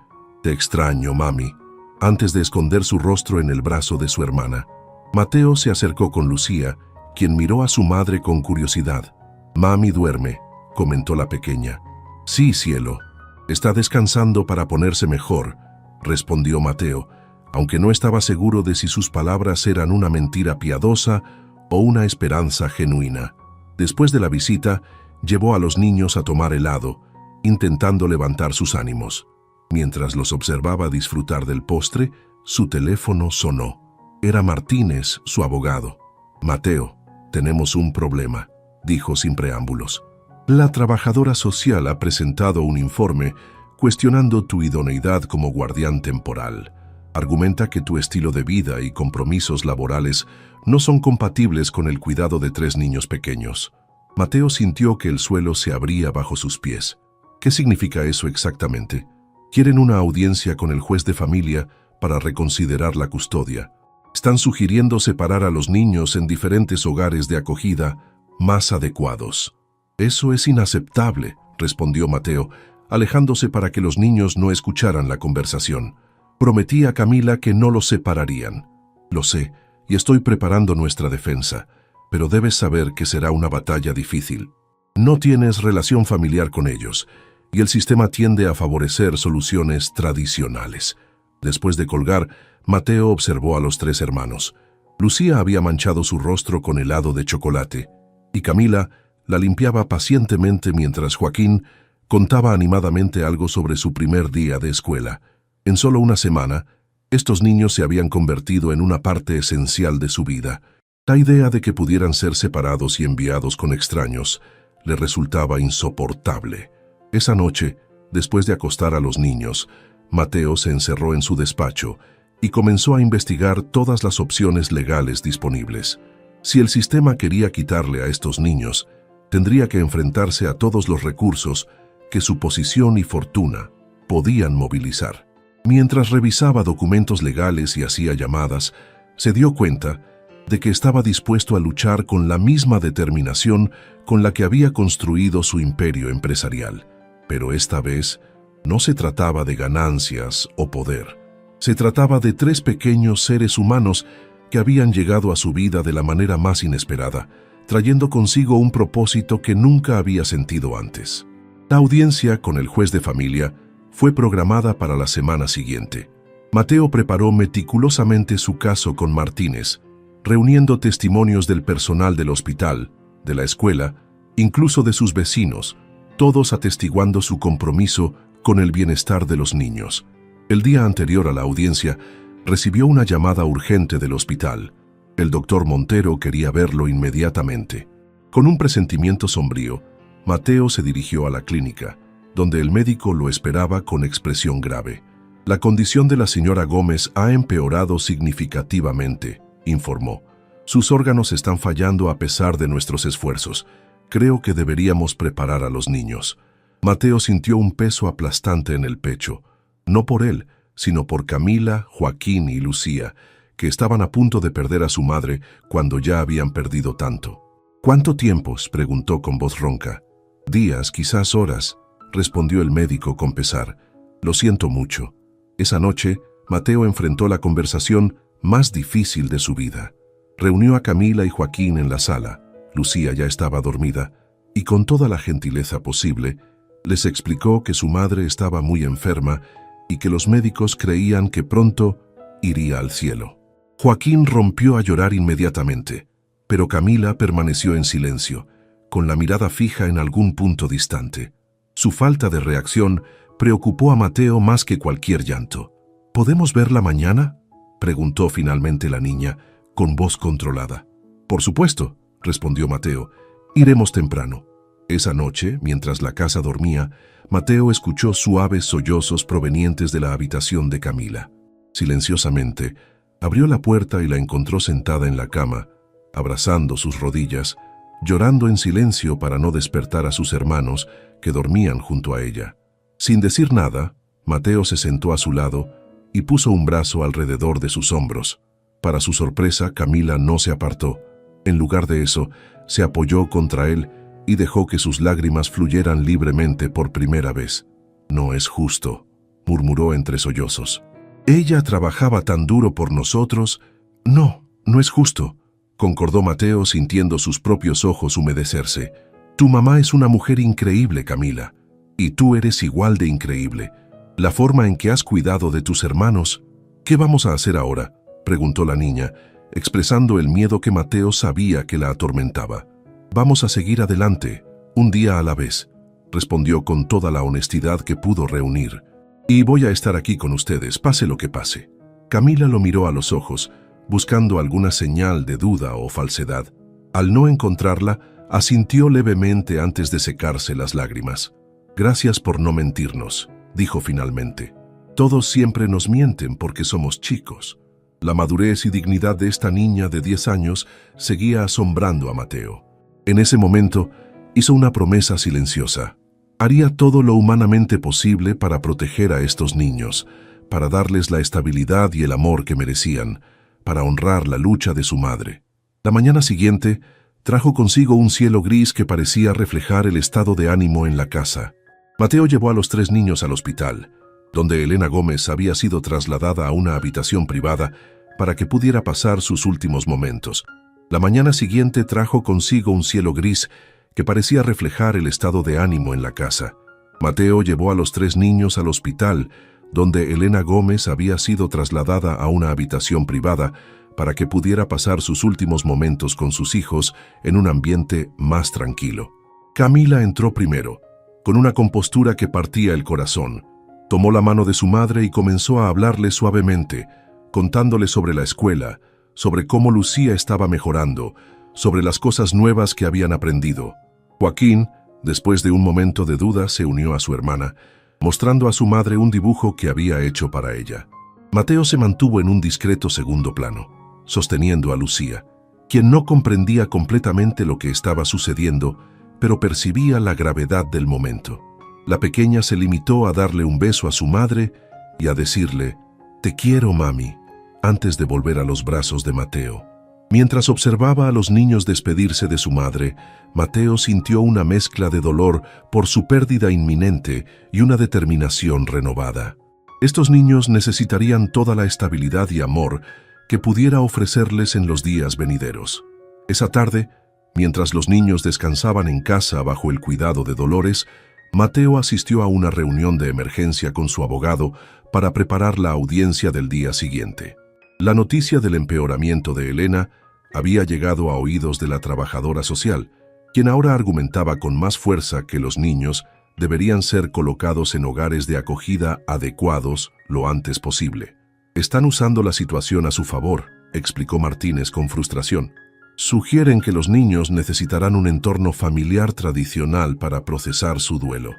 «Te extraño, mami», antes de esconder su rostro en el brazo de su hermana. Mateo se acercó con Lucía, quien miró a su madre con curiosidad. «Mami duerme», comentó la pequeña. «Sí, cielo. Está descansando para ponerse mejor», respondió Mateo, aunque no estaba seguro de si sus palabras eran una mentira piadosa o una esperanza genuina. Después de la visita, llevó a los niños a tomar helado, intentando levantar sus ánimos. Mientras los observaba disfrutar del postre, su teléfono sonó. Era Martínez, su abogado. «Mateo, tenemos un problema». dijo sin preámbulos. La trabajadora social ha presentado un informe cuestionando tu idoneidad como guardián temporal. Argumenta que tu estilo de vida y compromisos laborales no son compatibles con el cuidado de 3 niños pequeños. Mateo sintió que el suelo se abría bajo sus pies. ¿Qué significa eso exactamente? Quieren una audiencia con el juez de familia para reconsiderar la custodia. Están sugiriendo separar a los niños en diferentes hogares de acogida más adecuados. Eso es inaceptable, respondió Mateo, alejándose para que los niños no escucharan la conversación. Prometí a Camila que no los separarían. Lo sé, y estoy preparando nuestra defensa, pero debes saber que será una batalla difícil. No tienes relación familiar con ellos, y el sistema tiende a favorecer soluciones tradicionales. Después de colgar, Mateo observó a los 3 hermanos. Lucía había manchado su rostro con helado de chocolate, y Camila la limpiaba pacientemente mientras Joaquín contaba animadamente algo sobre su primer día de escuela. En solo una semana, estos niños se habían convertido en una parte esencial de su vida. La idea de que pudieran ser separados y enviados con extraños le resultaba insoportable. Esa noche, después de acostar a los niños, Mateo se encerró en su despacho y comenzó a investigar todas las opciones legales disponibles. Si el sistema quería quitarle a estos niños, tendría que enfrentarse a todos los recursos que su posición y fortuna podían movilizar. Mientras revisaba documentos legales y hacía llamadas, se dio cuenta de que estaba dispuesto a luchar con la misma determinación con la que había construido su imperio empresarial. Pero esta vez no se trataba de ganancias o poder. Se trataba de 3 pequeños seres humanos que habían llegado a su vida de la manera más inesperada, trayendo consigo un propósito que nunca había sentido antes. La audiencia con el juez de familia fue programada para la semana siguiente. Mateo preparó meticulosamente su caso con Martínez, reuniendo testimonios del personal del hospital, de la escuela, incluso de sus vecinos, todos atestiguando su compromiso con el bienestar de los niños. El día anterior a la audiencia, recibió una llamada urgente del hospital. El doctor Montero quería verlo inmediatamente. Con un presentimiento sombrío, Mateo se dirigió a la clínica, donde el médico lo esperaba con expresión grave. La condición de la señora Gómez ha empeorado significativamente, informó. Sus órganos están fallando a pesar de nuestros esfuerzos. Creo que deberíamos preparar a los niños. Mateo sintió un peso aplastante en el pecho, no por él, sino por Camila, Joaquín y Lucía, que estaban a punto de perder a su madre cuando ya habían perdido tanto. ¿Cuánto tiempo?, preguntó con voz ronca. Días, quizás horas, respondió el médico con pesar. Lo siento mucho. Esa noche, Mateo enfrentó la conversación más difícil de su vida. Reunió a Camila y Joaquín en la sala. Lucía ya estaba dormida, y con toda la gentileza posible, les explicó que su madre estaba muy enferma y que los médicos creían que pronto iría al cielo. Joaquín rompió a llorar inmediatamente, pero Camila permaneció en silencio, con la mirada fija en algún punto distante. Su falta de reacción preocupó a Mateo más que cualquier llanto. ¿Podemos verla mañana?, preguntó finalmente la niña, con voz controlada. Por supuesto, respondió Mateo. Iremos temprano. Esa noche, mientras la casa dormía, Mateo escuchó suaves sollozos provenientes de la habitación de Camila. Silenciosamente, abrió la puerta y la encontró sentada en la cama, abrazando sus rodillas, llorando en silencio para no despertar a sus hermanos, que dormían junto a ella. Sin decir nada, Mateo se sentó a su lado y puso un brazo alrededor de sus hombros. Para su sorpresa, Camila no se apartó. En lugar de eso, se apoyó contra él y dejó que sus lágrimas fluyeran libremente por primera vez. «No es justo», murmuró entre sollozos. «Ella trabajaba tan duro por nosotros». «No, no es justo», concordó Mateo sintiendo sus propios ojos humedecerse. «Tu mamá es una mujer increíble, Camila, y tú eres igual de increíble. La forma en que has cuidado de tus hermanos». «¿Qué vamos a hacer ahora?», preguntó la niña, expresando el miedo que Mateo sabía que la atormentaba. «Vamos a seguir adelante, un día a la vez», respondió con toda la honestidad que pudo reunir. «Y voy a estar aquí con ustedes, pase lo que pase». Camila lo miró a los ojos, buscando alguna señal de duda o falsedad. Al no encontrarla, Asintió levemente antes de secarse las lágrimas. «Gracias por no mentirnos», dijo finalmente. «Todos siempre nos mienten porque somos chicos». La madurez y dignidad de esta niña de 10 años seguía asombrando a Mateo. En ese momento, hizo una promesa silenciosa. Haría todo lo humanamente posible para proteger a estos niños, para darles la estabilidad y el amor que merecían, para honrar la lucha de su madre. La mañana siguiente, trajo consigo un cielo gris que parecía reflejar el estado de ánimo en la casa. Mateo llevó a los 3 niños al hospital, donde Elena Gómez había sido trasladada a una habitación privada para que pudiera pasar sus últimos momentos. La mañana siguiente trajo consigo un cielo gris que parecía reflejar el estado de ánimo en la casa. Mateo llevó a los 3 niños al hospital, donde Elena Gómez había sido trasladada a una habitación privada para que pudiera pasar sus últimos momentos con sus hijos en un ambiente más tranquilo. Camila entró primero, con una compostura que partía el corazón. Tomó la mano de su madre y comenzó a hablarle suavemente, contándole sobre la escuela, sobre cómo Lucía estaba mejorando, sobre las cosas nuevas que habían aprendido. Joaquín, después de un momento de duda, se unió a su hermana, mostrando a su madre un dibujo que había hecho para ella. Mateo se mantuvo en un discreto segundo plano, sosteniendo a Lucía, quien no comprendía completamente lo que estaba sucediendo, pero percibía la gravedad del momento. La pequeña se limitó a darle un beso a su madre y a decirle, «Te quiero, mami», antes de volver a los brazos de Mateo. Mientras observaba a los niños despedirse de su madre, Mateo sintió una mezcla de dolor por su pérdida inminente y una determinación renovada. Estos niños necesitarían toda la estabilidad y amor que pudiera ofrecerles en los días venideros. Esa tarde, mientras los niños descansaban en casa bajo el cuidado de Dolores, Mateo asistió a una reunión de emergencia con su abogado para preparar la audiencia del día siguiente. La noticia del empeoramiento de Elena había llegado a oídos de la trabajadora social, quien ahora argumentaba con más fuerza que los niños deberían ser colocados en hogares de acogida adecuados lo antes posible. «Están usando la situación a su favor», explicó Martínez con frustración. «Sugieren que los niños necesitarán un entorno familiar tradicional para procesar su duelo.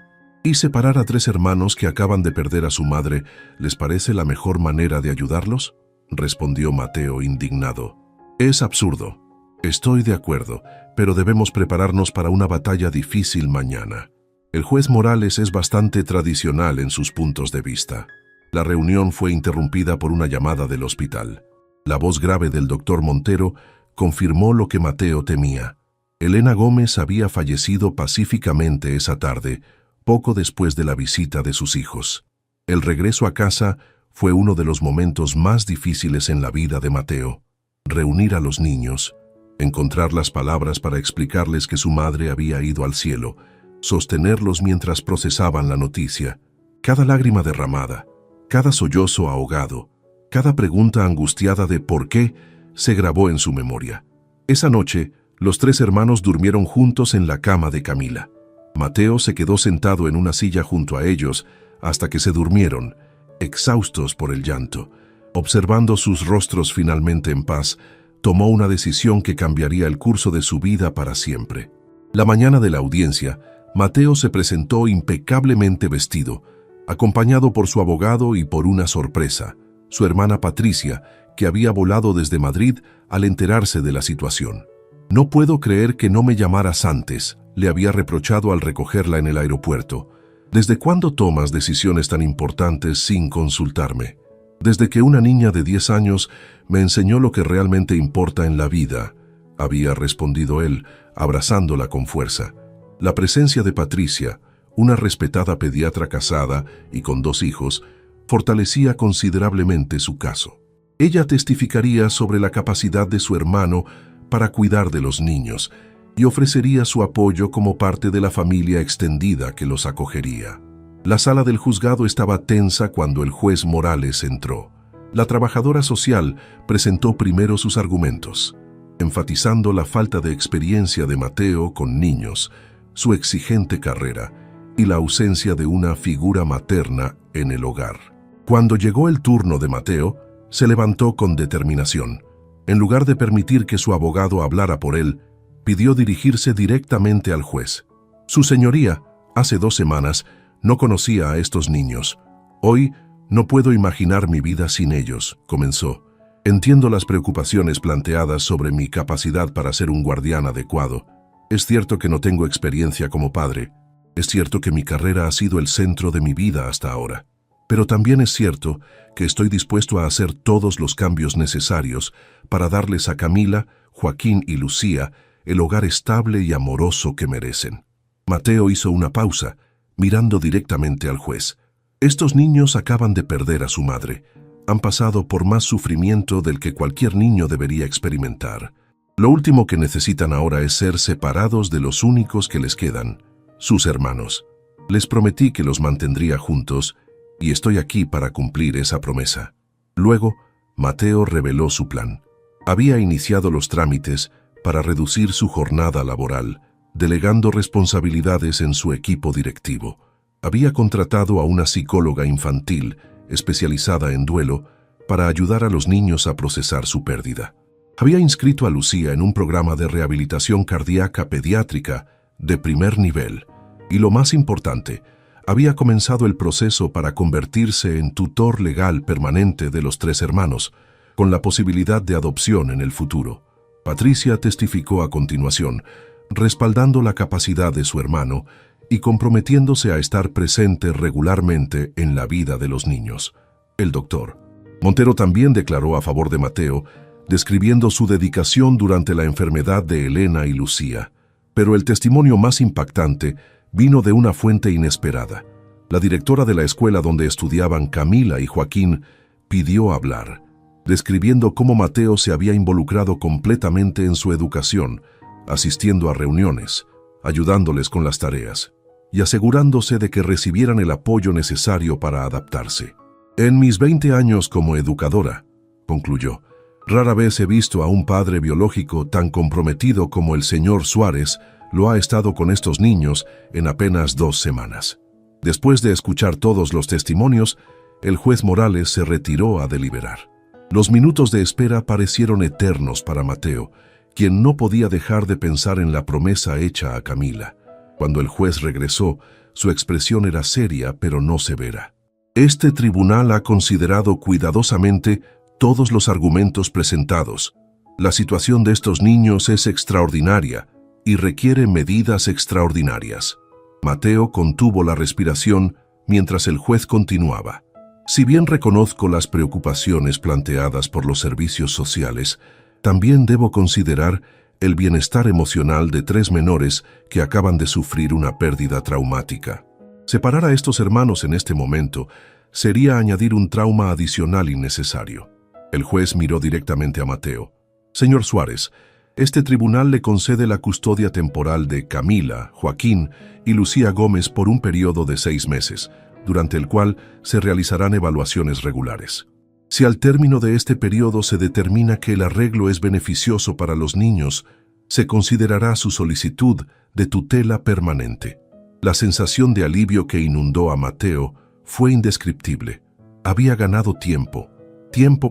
¿Y separar a 3 hermanos que acaban de perder a su madre les parece la mejor manera de ayudarlos?», respondió Mateo indignado. «Es absurdo. Estoy de acuerdo, pero debemos prepararnos para una batalla difícil mañana. El juez Morales es bastante tradicional en sus puntos de vista». La reunión fue interrumpida por una llamada del hospital. La voz grave del doctor Montero confirmó lo que Mateo temía. Elena Gómez había fallecido pacíficamente esa tarde, poco después de la visita de sus hijos. El regreso a casa fue uno de los momentos más difíciles en la vida de Mateo. Reunir a los niños, encontrar las palabras para explicarles que su madre había ido al cielo, sostenerlos mientras procesaban la noticia. Cada lágrima derramada, cada sollozo ahogado, cada pregunta angustiada de por qué se grabó en su memoria. Esa noche, los 3 hermanos durmieron juntos en la cama de Camila. Mateo se quedó sentado en una silla junto a ellos hasta que se durmieron, exhaustos por el llanto. Observando sus rostros finalmente en paz, tomó una decisión que cambiaría el curso de su vida para siempre. La mañana de la audiencia, Mateo se presentó impecablemente vestido, acompañado por su abogado y por una sorpresa, su hermana Patricia, que había volado desde Madrid al enterarse de la situación. «No puedo creer que no me llamaras antes», le había reprochado al recogerla en el aeropuerto. «¿Desde cuándo tomas decisiones tan importantes sin consultarme?» «Desde que una niña de 10 años me enseñó lo que realmente importa en la vida», había respondido él, abrazándola con fuerza. La presencia de Patricia, una respetada pediatra casada y con 2 hijos, fortalecía considerablemente su caso. Ella testificaría sobre la capacidad de su hermano para cuidar de los niños y ofrecería su apoyo como parte de la familia extendida que los acogería. La sala del juzgado estaba tensa cuando el juez Morales entró. La trabajadora social presentó primero sus argumentos, enfatizando la falta de experiencia de Mateo con niños, su exigente carrera y la ausencia de una figura materna en el hogar. Cuando llegó el turno de Mateo, se levantó con determinación. En lugar de permitir que su abogado hablara por él, Pidió dirigirse directamente al juez. Su señoría, hace 2 semanas, no conocía a estos niños. Hoy no puedo imaginar mi vida sin ellos, comenzó. Entiendo las preocupaciones planteadas sobre mi capacidad para ser un guardián adecuado. Es cierto que no tengo experiencia como padre. Es cierto que mi carrera ha sido el centro de mi vida hasta ahora. Pero también es cierto que estoy dispuesto a hacer todos los cambios necesarios para darles a Camila, Joaquín y Lucía el hogar estable y amoroso que merecen. Mateo hizo una pausa, mirando directamente al juez. Estos niños acaban de perder a su madre. Han pasado por más sufrimiento del que cualquier niño debería experimentar. Lo último que necesitan ahora es ser separados de los únicos que les quedan, sus hermanos. Les prometí que los mantendría juntos y estoy aquí para cumplir esa promesa. Luego, Mateo reveló su plan. Había iniciado los trámites para reducir su jornada laboral, delegando responsabilidades en su equipo directivo. Había contratado a una psicóloga infantil especializada en duelo para ayudar a los niños a procesar su pérdida. Había inscrito a Lucía en un programa de rehabilitación cardíaca pediátrica de primer nivel y, lo más importante, había comenzado el proceso para convertirse en tutor legal permanente de los 3 hermanos, con la posibilidad de adopción en el futuro. Patricia testificó a continuación, respaldando la capacidad de su hermano y comprometiéndose a estar presente regularmente en la vida de los niños. El doctor Montero también declaró a favor de Mateo, describiendo su dedicación durante la enfermedad de Elena y Lucía. Pero el testimonio más impactante vino de una fuente inesperada. La directora de la escuela donde estudiaban Camila y Joaquín pidió hablar, describiendo cómo Mateo se había involucrado completamente en su educación, asistiendo a reuniones, ayudándoles con las tareas y asegurándose de que recibieran el apoyo necesario para adaptarse. En mis 20 años como educadora, concluyó, rara vez he visto a un padre biológico tan comprometido como el señor Suárez lo ha estado con estos niños en apenas 2 semanas. Después de escuchar todos los testimonios, el juez Morales se retiró a deliberar. Los minutos de espera parecieron eternos para Mateo, quien no podía dejar de pensar en la promesa hecha a Camila. Cuando el juez regresó, su expresión era seria pero no severa. Este tribunal ha considerado cuidadosamente todos los argumentos presentados. La situación de estos niños es extraordinaria y requiere medidas extraordinarias. Mateo contuvo la respiración mientras el juez continuaba. Si bien reconozco las preocupaciones planteadas por los servicios sociales, también debo considerar el bienestar emocional de 3 menores que acaban de sufrir una pérdida traumática. Separar a estos hermanos en este momento sería añadir un trauma adicional innecesario. El juez miró directamente a Mateo. Señor Suárez, este tribunal le concede la custodia temporal de Camila, Joaquín y Lucía Gómez por un periodo de 6 meses, durante el cual se realizarán evaluaciones regulares. Si al término de este periodo se determina que el arreglo es beneficioso para los niños, se considerará su solicitud de tutela permanente. La sensación de alivio que inundó a Mateo fue indescriptible. Había ganado tiempo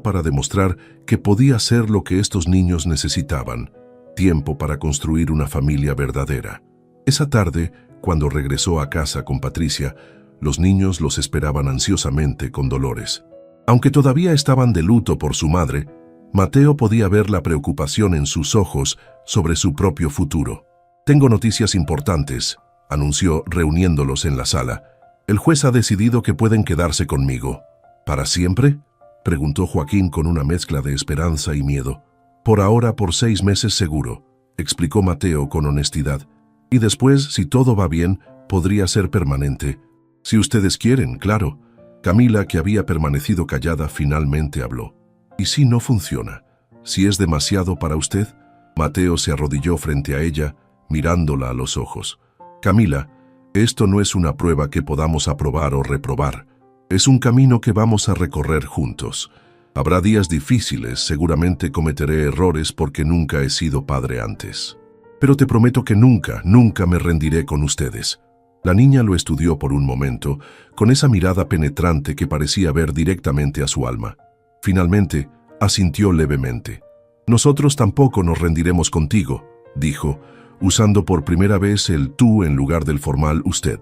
para demostrar que podía ser lo que estos niños necesitaban, tiempo para construir una familia verdadera. Esa tarde, cuando regresó a casa con Patricia, los niños los esperaban ansiosamente con Dolores. Aunque todavía estaban de luto por su madre, Mateo podía ver la preocupación en sus ojos sobre su propio futuro. «Tengo noticias importantes», anunció reuniéndolos en la sala. «El juez ha decidido que pueden quedarse conmigo». «¿Para siempre?», preguntó Joaquín con una mezcla de esperanza y miedo. «Por ahora, por 6 meses seguro», explicó Mateo con honestidad. «Y después, si todo va bien, podría ser permanente. Si ustedes quieren, claro». Camila, que había permanecido callada, finalmente habló. «¿Y si no funciona? ¿Si es demasiado para usted?». Mateo se arrodilló frente a ella, mirándola a los ojos. «Camila, esto no es una prueba que podamos aprobar o reprobar. Es un camino que vamos a recorrer juntos. Habrá días difíciles, seguramente cometeré errores porque nunca he sido padre antes. Pero te prometo que nunca me rendiré con ustedes». La niña lo estudió por un momento, con esa mirada penetrante que parecía ver directamente a su alma. Finalmente, asintió levemente. «Nosotros tampoco nos rendiremos contigo», dijo, usando por primera vez el tú en lugar del formal usted.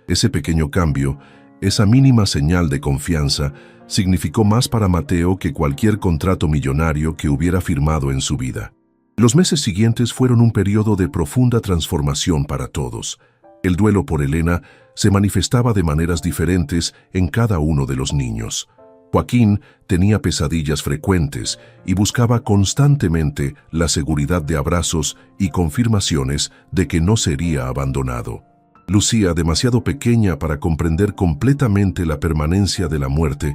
Ese pequeño cambio, esa mínima señal de confianza, significó más para Mateo que cualquier contrato millonario que hubiera firmado en su vida. Los meses siguientes fueron un periodo de profunda transformación para todos. El duelo por Elena se manifestaba de maneras diferentes en cada uno de los niños. Joaquín tenía pesadillas frecuentes y buscaba constantemente la seguridad de abrazos y confirmaciones de que no sería abandonado. Lucía, demasiado pequeña para comprender completamente la permanencia de la muerte,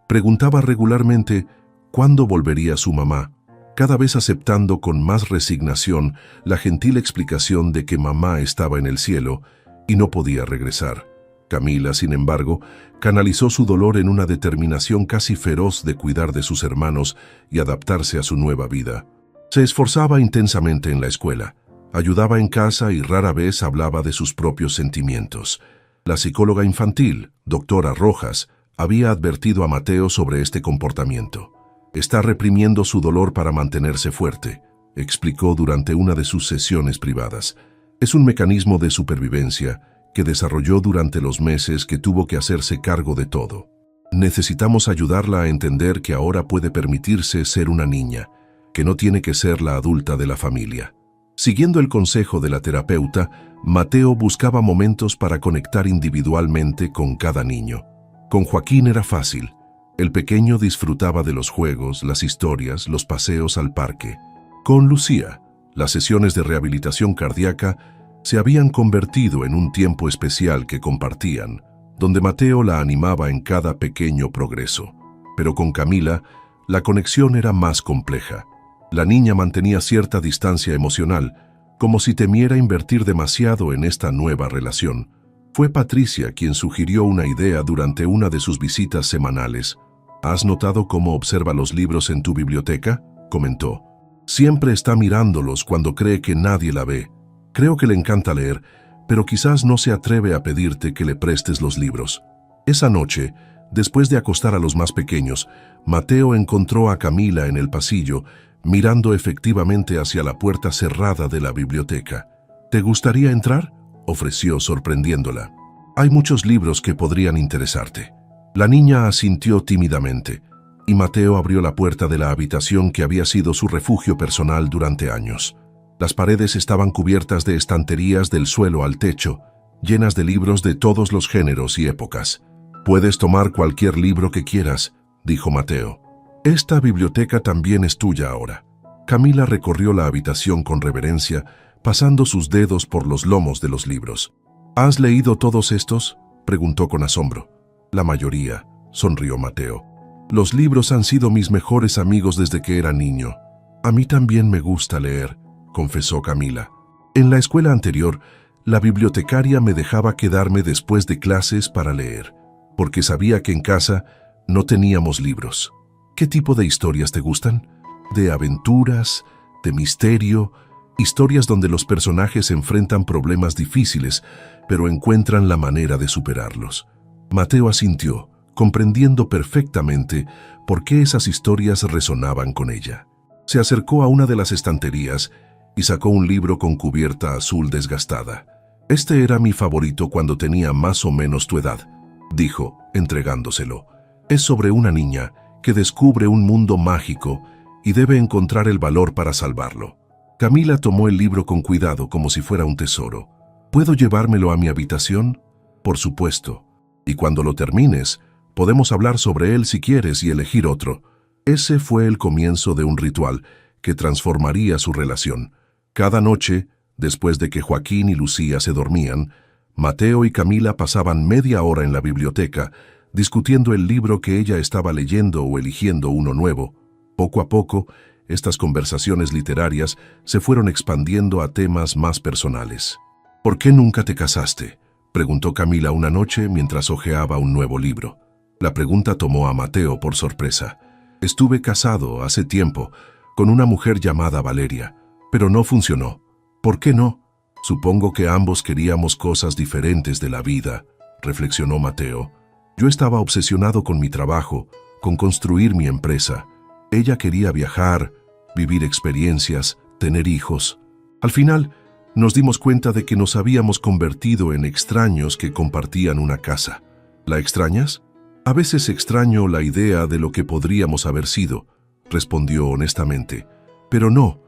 preguntaba regularmente cuándo volvería su mamá, cada vez aceptando con más resignación la gentil explicación de que mamá estaba en el cielo y no podía regresar. Camila, sin embargo, canalizó su dolor en una determinación casi feroz de cuidar de sus hermanos y adaptarse a su nueva vida. Se esforzaba intensamente en la escuela, ayudaba en casa y rara vez hablaba de sus propios sentimientos. La psicóloga infantil, doctora Rojas, había advertido a Mateo sobre este comportamiento. Está reprimiendo su dolor para mantenerse fuerte, explicó durante una de sus sesiones privadas. Es un mecanismo de supervivencia que desarrolló durante los meses que tuvo que hacerse cargo de todo. Necesitamos ayudarla a entender que ahora puede permitirse ser una niña, que no tiene que ser la adulta de la familia. Siguiendo el consejo de la terapeuta, Mateo buscaba momentos para conectar individualmente con cada niño. Con Joaquín era fácil. El pequeño disfrutaba de los juegos, las historias, los paseos al parque. Con Lucía, las sesiones de rehabilitación cardíaca se habían convertido en un tiempo especial que compartían, donde Mateo la animaba en cada pequeño progreso. Pero con Camila, la conexión era más compleja. La niña mantenía cierta distancia emocional, como si temiera invertir demasiado en esta nueva relación. Fue Patricia quien sugirió una idea durante una de sus visitas semanales. ¿Has notado cómo observa los libros en tu biblioteca?, comentó. Siempre está mirándolos cuando cree que nadie la ve. Creo que le encanta leer, pero quizás no se atreve a pedirte que le prestes los libros. Esa noche, después de acostar a los más pequeños, Mateo encontró a Camila en el pasillo, mirando efectivamente hacia la puerta cerrada de la biblioteca. ¿Te gustaría entrar?, ofreció, sorprendiéndola. Hay muchos libros que podrían interesarte. La niña asintió tímidamente, y Mateo abrió la puerta de la habitación que había sido su refugio personal durante años. Las paredes estaban cubiertas de estanterías del suelo al techo, llenas de libros de todos los géneros y épocas. «Puedes tomar cualquier libro que quieras», dijo Mateo. «Esta biblioteca también es tuya ahora». Camila recorrió la habitación con reverencia, pasando sus dedos por los lomos de los libros. «¿Has leído todos estos?», preguntó con asombro. «La mayoría», sonrió Mateo. «Los libros han sido mis mejores amigos desde que era niño». «A mí también me gusta leer», confesó Camila. «En la escuela anterior, la bibliotecaria me dejaba quedarme después de clases para leer, porque sabía que en casa no teníamos libros». «¿Qué tipo de historias te gustan? ¿De aventuras? ¿De misterio? Historias donde los personajes enfrentan problemas difíciles, pero encuentran la manera de superarlos». Mateo asintió, comprendiendo perfectamente por qué esas historias resonaban con ella. Se acercó a una de las estanterías y sacó un libro con cubierta azul desgastada. «Este era mi favorito cuando tenía más o menos tu edad», dijo, entregándoselo. «Es sobre una niña que descubre un mundo mágico y debe encontrar el valor para salvarlo». Camila tomó el libro con cuidado como si fuera un tesoro. «¿Puedo llevármelo a mi habitación?». «Por supuesto. Y cuando lo termines, podemos hablar sobre él si quieres y elegir otro». Ese fue el comienzo de un ritual que transformaría su relación. Cada noche, después de que Joaquín y Lucía se dormían, Mateo y Camila pasaban media hora en la biblioteca, discutiendo el libro que ella estaba leyendo o eligiendo uno nuevo. Poco a poco, estas conversaciones literarias se fueron expandiendo a temas más personales. «¿Por qué nunca te casaste?», preguntó Camila una noche mientras hojeaba un nuevo libro. La pregunta tomó a Mateo por sorpresa. «Estuve casado hace tiempo con una mujer llamada Valeria, pero no funcionó». «¿Por qué no?». «Supongo que ambos queríamos cosas diferentes de la vida», reflexionó Mateo. «Yo estaba obsesionado con mi trabajo, con construir mi empresa. Ella quería viajar, vivir experiencias, tener hijos». Al final, nos dimos cuenta de que nos habíamos convertido en extraños que compartían una casa. ¿La extrañas? A veces extraño la idea de lo que podríamos haber sido, respondió honestamente. Pero no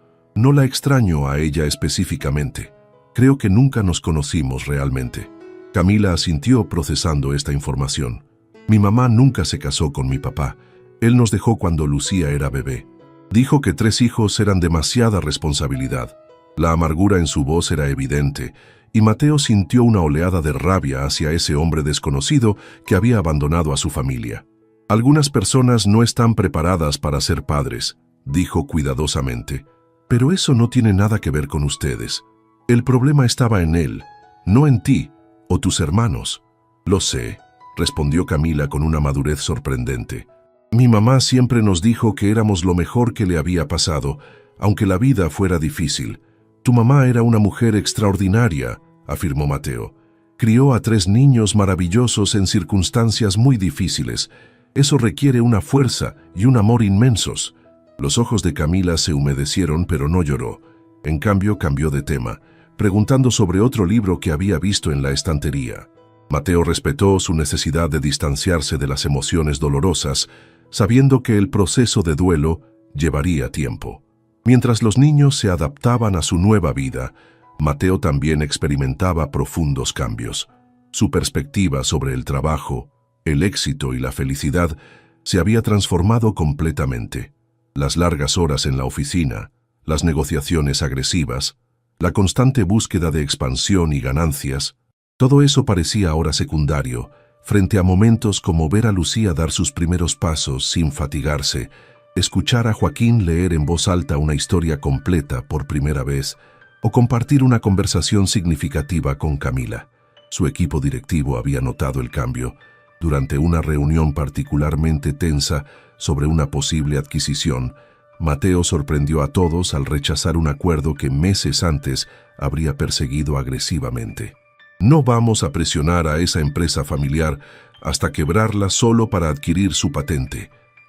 la extraño a ella específicamente. Creo que nunca nos conocimos realmente. Camila asintió procesando esta información. Mi mamá nunca se casó con mi papá. Él nos dejó cuando Lucía era bebé. Dijo que 3 hijos eran demasiada responsabilidad. La amargura en su voz era evidente, y Mateo sintió una oleada de rabia hacia ese hombre desconocido que había abandonado a su familia. Algunas personas no están preparadas para ser padres, dijo cuidadosamente. Pero eso no tiene nada que ver con ustedes. El problema estaba en él, no en ti o tus hermanos. Lo sé, respondió Camila con una madurez sorprendente. Mi mamá siempre nos dijo que éramos lo mejor que le había pasado, aunque la vida fuera difícil. Tu mamá era una mujer extraordinaria, afirmó Mateo. Crió a 3 niños maravillosos en circunstancias muy difíciles. Eso requiere una fuerza y un amor inmensos. Los ojos de Camila se humedecieron, pero no lloró. En cambio, cambió de tema, preguntando sobre otro libro que había visto en la estantería. Mateo respetó su necesidad de distanciarse de las emociones dolorosas, sabiendo que el proceso de duelo llevaría tiempo. Mientras los niños se adaptaban a su nueva vida, Mateo también experimentaba profundos cambios. Su perspectiva sobre el trabajo, el éxito y la felicidad se había transformado completamente. Las largas horas en la oficina, las negociaciones agresivas, la constante búsqueda de expansión y ganancias, todo eso parecía ahora secundario, frente a momentos como ver a Lucía dar sus primeros pasos sin fatigarse, escuchar a Joaquín leer en voz alta una historia completa por primera vez, o compartir una conversación significativa con Camila. Su equipo directivo había notado el cambio. Durante una reunión particularmente tensa sobre una posible adquisición, Mateo sorprendió a todos al rechazar un acuerdo que meses antes habría perseguido agresivamente. No vamos a presionar a esa empresa familiar hasta quebrarla solo para adquirir su patente,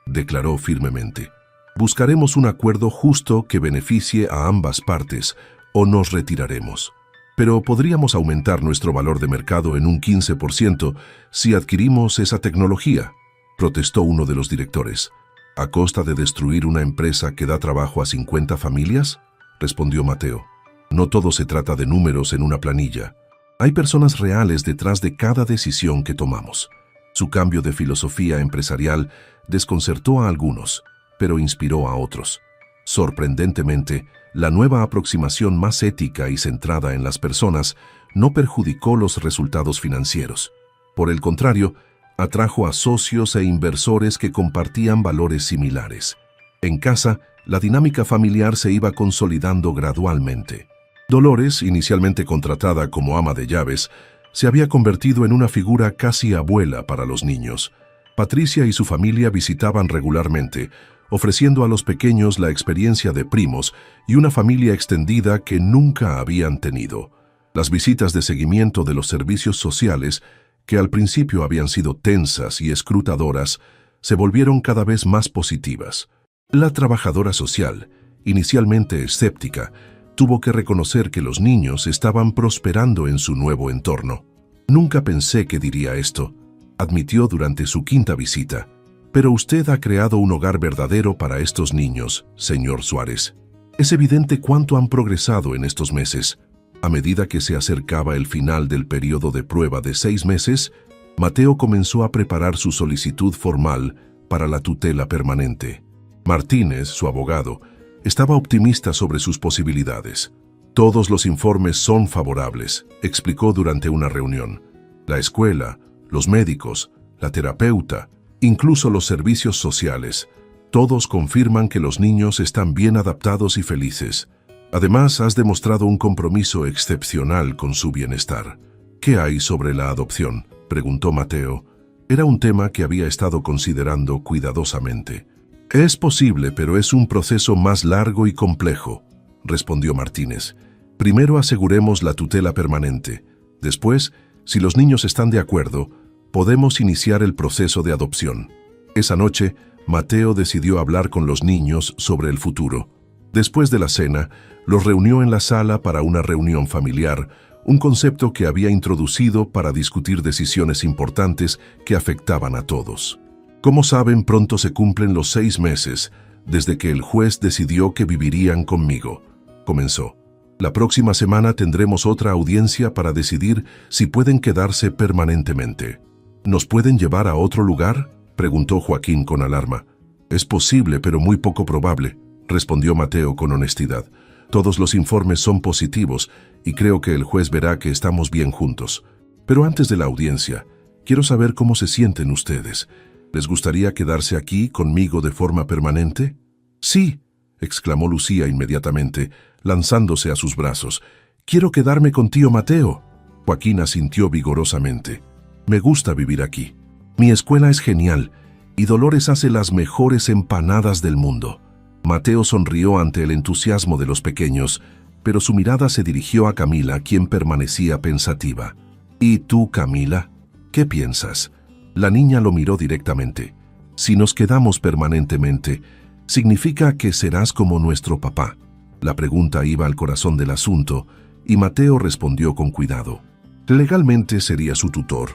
declaró firmemente. Buscaremos un acuerdo justo que beneficie a ambas partes o nos retiraremos. Pero podríamos aumentar nuestro valor de mercado en un 15% si adquirimos esa tecnología, protestó uno de los directores. ¿A costa de destruir una empresa que da trabajo a 50 familias? Respondió Mateo. No todo se trata de números en una planilla. Hay personas reales detrás de cada decisión que tomamos. Su cambio de filosofía empresarial desconcertó a algunos, pero inspiró a otros. Sorprendentemente, la nueva aproximación más ética y centrada en las personas no perjudicó los resultados financieros. Por el contrario, atrajo a socios e inversores que compartían valores similares. En casa, la dinámica familiar se iba consolidando gradualmente. Dolores, inicialmente contratada como ama de llaves, se había convertido en una figura casi abuela para los niños. Patricia y su familia visitaban regularmente, ofreciendo a los pequeños la experiencia de primos y una familia extendida que nunca habían tenido. Las visitas de seguimiento de los servicios sociales, que al principio habían sido tensas y escrutadoras, se volvieron cada vez más positivas. La trabajadora social, inicialmente escéptica, tuvo que reconocer que los niños estaban prosperando en su nuevo entorno. Nunca pensé que diría esto, admitió durante su 5ª visita. Pero usted ha creado un hogar verdadero para estos niños, señor Suárez. Es evidente cuánto han progresado en estos meses. A medida que se acercaba el final del periodo de prueba de 6 meses, Mateo comenzó a preparar su solicitud formal para la tutela permanente. Martínez, su abogado, estaba optimista sobre sus posibilidades. Todos los informes son favorables, explicó durante una reunión. La escuela, los médicos, la terapeuta, incluso los servicios sociales, todos confirman que los niños están bien adaptados y felices. Además, has demostrado un compromiso excepcional con su bienestar. ¿Qué hay sobre la adopción?, preguntó Mateo. Era un tema que había estado considerando cuidadosamente. Es posible, pero es un proceso más largo y complejo, respondió Martínez. Primero aseguremos la tutela permanente. Después, si los niños están de acuerdo, podemos iniciar el proceso de adopción. Esa noche, Mateo decidió hablar con los niños sobre el futuro. Después de la cena, los reunió en la sala para una reunión familiar, un concepto que había introducido para discutir decisiones importantes que afectaban a todos. Como saben, pronto se cumplen los 6 meses desde que el juez decidió que vivirían conmigo, comenzó. La próxima semana tendremos otra audiencia para decidir si pueden quedarse permanentemente. ¿Nos pueden llevar a otro lugar?, preguntó Joaquín con alarma. Es posible, pero muy poco probable, respondió Mateo con honestidad. Todos los informes son positivos y creo que el juez verá que estamos bien juntos. Pero antes de la audiencia, quiero saber cómo se sienten ustedes. ¿Les gustaría quedarse aquí conmigo de forma permanente? Sí, exclamó Lucía inmediatamente, lanzándose a sus brazos. Quiero quedarme con tío Mateo. Joaquín asintió vigorosamente. Me gusta vivir aquí. Mi escuela es genial y Dolores hace las mejores empanadas del mundo. Mateo sonrió ante el entusiasmo de los pequeños, pero su mirada se dirigió a Camila, quien permanecía pensativa. ¿Y tú, Camila? ¿Qué piensas? La niña lo miró directamente. Si nos quedamos permanentemente, significa que serás como nuestro papá. La pregunta iba al corazón del asunto, y Mateo respondió con cuidado. Legalmente sería su tutor,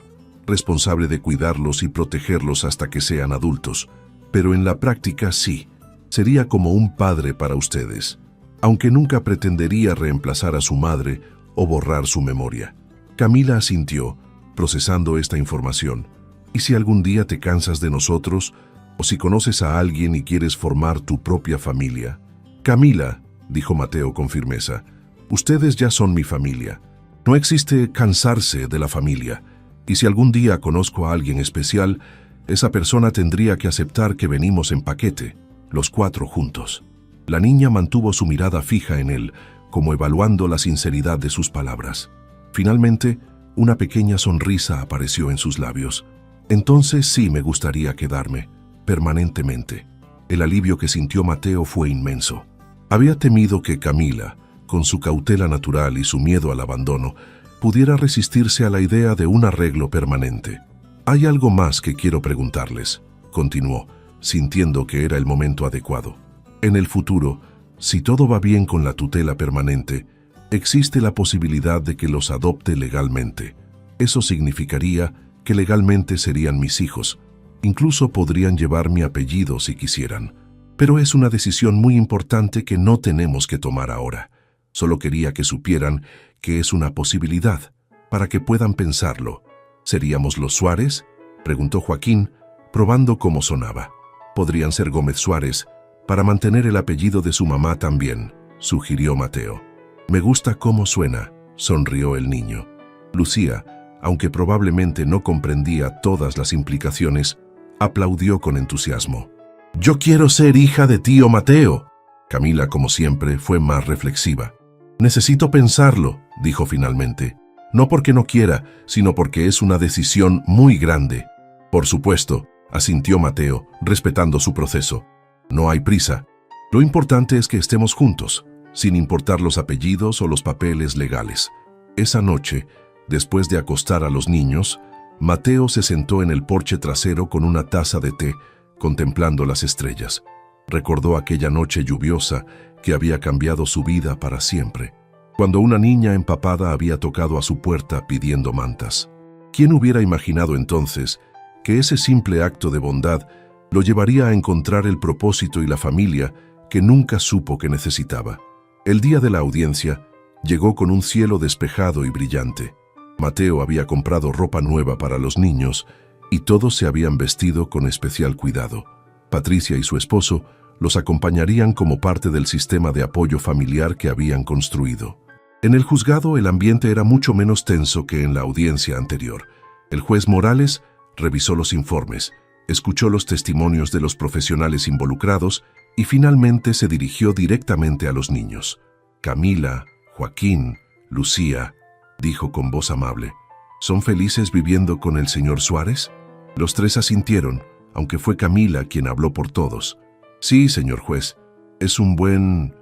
responsable de cuidarlos y protegerlos hasta que sean adultos, pero en la práctica sí, sería como un padre para ustedes, aunque nunca pretendería reemplazar a su madre o borrar su memoria. Camila asintió, procesando esta información. ¿Y si algún día te cansas de nosotros, o si conoces a alguien y quieres formar tu propia familia? Camila, dijo Mateo con firmeza, ustedes ya son mi familia. No existe cansarse de la familia, y si algún día conozco a alguien especial, esa persona tendría que aceptar que venimos en paquete, los 4 juntos. La niña mantuvo su mirada fija en él, como evaluando la sinceridad de sus palabras. Finalmente, una pequeña sonrisa apareció en sus labios. Entonces sí me gustaría quedarme, permanentemente. El alivio que sintió Mateo fue inmenso. Había temido que Camila, con su cautela natural y su miedo al abandono, pudiera resistirse a la idea de un arreglo permanente. Hay algo más que quiero preguntarles, continuó, sintiendo que era el momento adecuado. En el futuro, si todo va bien con la tutela permanente, existe la posibilidad de que los adopte legalmente. Eso significaría que legalmente serían mis hijos. Incluso podrían llevar mi apellido si quisieran. Pero es una decisión muy importante que no tenemos que tomar ahora. Solo quería que supieran que es una posibilidad, para que puedan pensarlo. ¿Seríamos los Suárez?, preguntó Joaquín, probando cómo sonaba. Podrían ser Gómez Suárez, para mantener el apellido de su mamá también, sugirió Mateo. Me gusta cómo suena, sonrió el niño. Lucía, aunque probablemente no comprendía todas las implicaciones, aplaudió con entusiasmo. «Yo quiero ser hija de tío Mateo». Camila, como siempre, fue más reflexiva. «Necesito pensarlo», dijo finalmente. «No porque no quiera, sino porque es una decisión muy grande». «Por supuesto», asintió Mateo, respetando su proceso. «No hay prisa. Lo importante es que estemos juntos, sin importar los apellidos o los papeles legales». Esa noche, después de acostar a los niños, Mateo se sentó en el porche trasero con una taza de té, contemplando las estrellas. Recordó aquella noche lluviosa que había cambiado su vida para siempre, cuando una niña empapada había tocado a su puerta pidiendo mantas. ¿Quién hubiera imaginado entonces que ese simple acto de bondad lo llevaría a encontrar el propósito y la familia que nunca supo que necesitaba? El día de la audiencia llegó con un cielo despejado y brillante. Mateo había comprado ropa nueva para los niños y todos se habían vestido con especial cuidado. Patricia y su esposo los acompañarían como parte del sistema de apoyo familiar que habían construido. En el juzgado el ambiente era mucho menos tenso que en la audiencia anterior. El juez Morales revisó los informes, escuchó los testimonios de los profesionales involucrados y finalmente se dirigió directamente a los niños. Camila, Joaquín, Lucía, dijo con voz amable, ¿son felices viviendo con el señor Suárez? Los 3 asintieron, aunque fue Camila quien habló por todos. Sí, señor juez, es un buen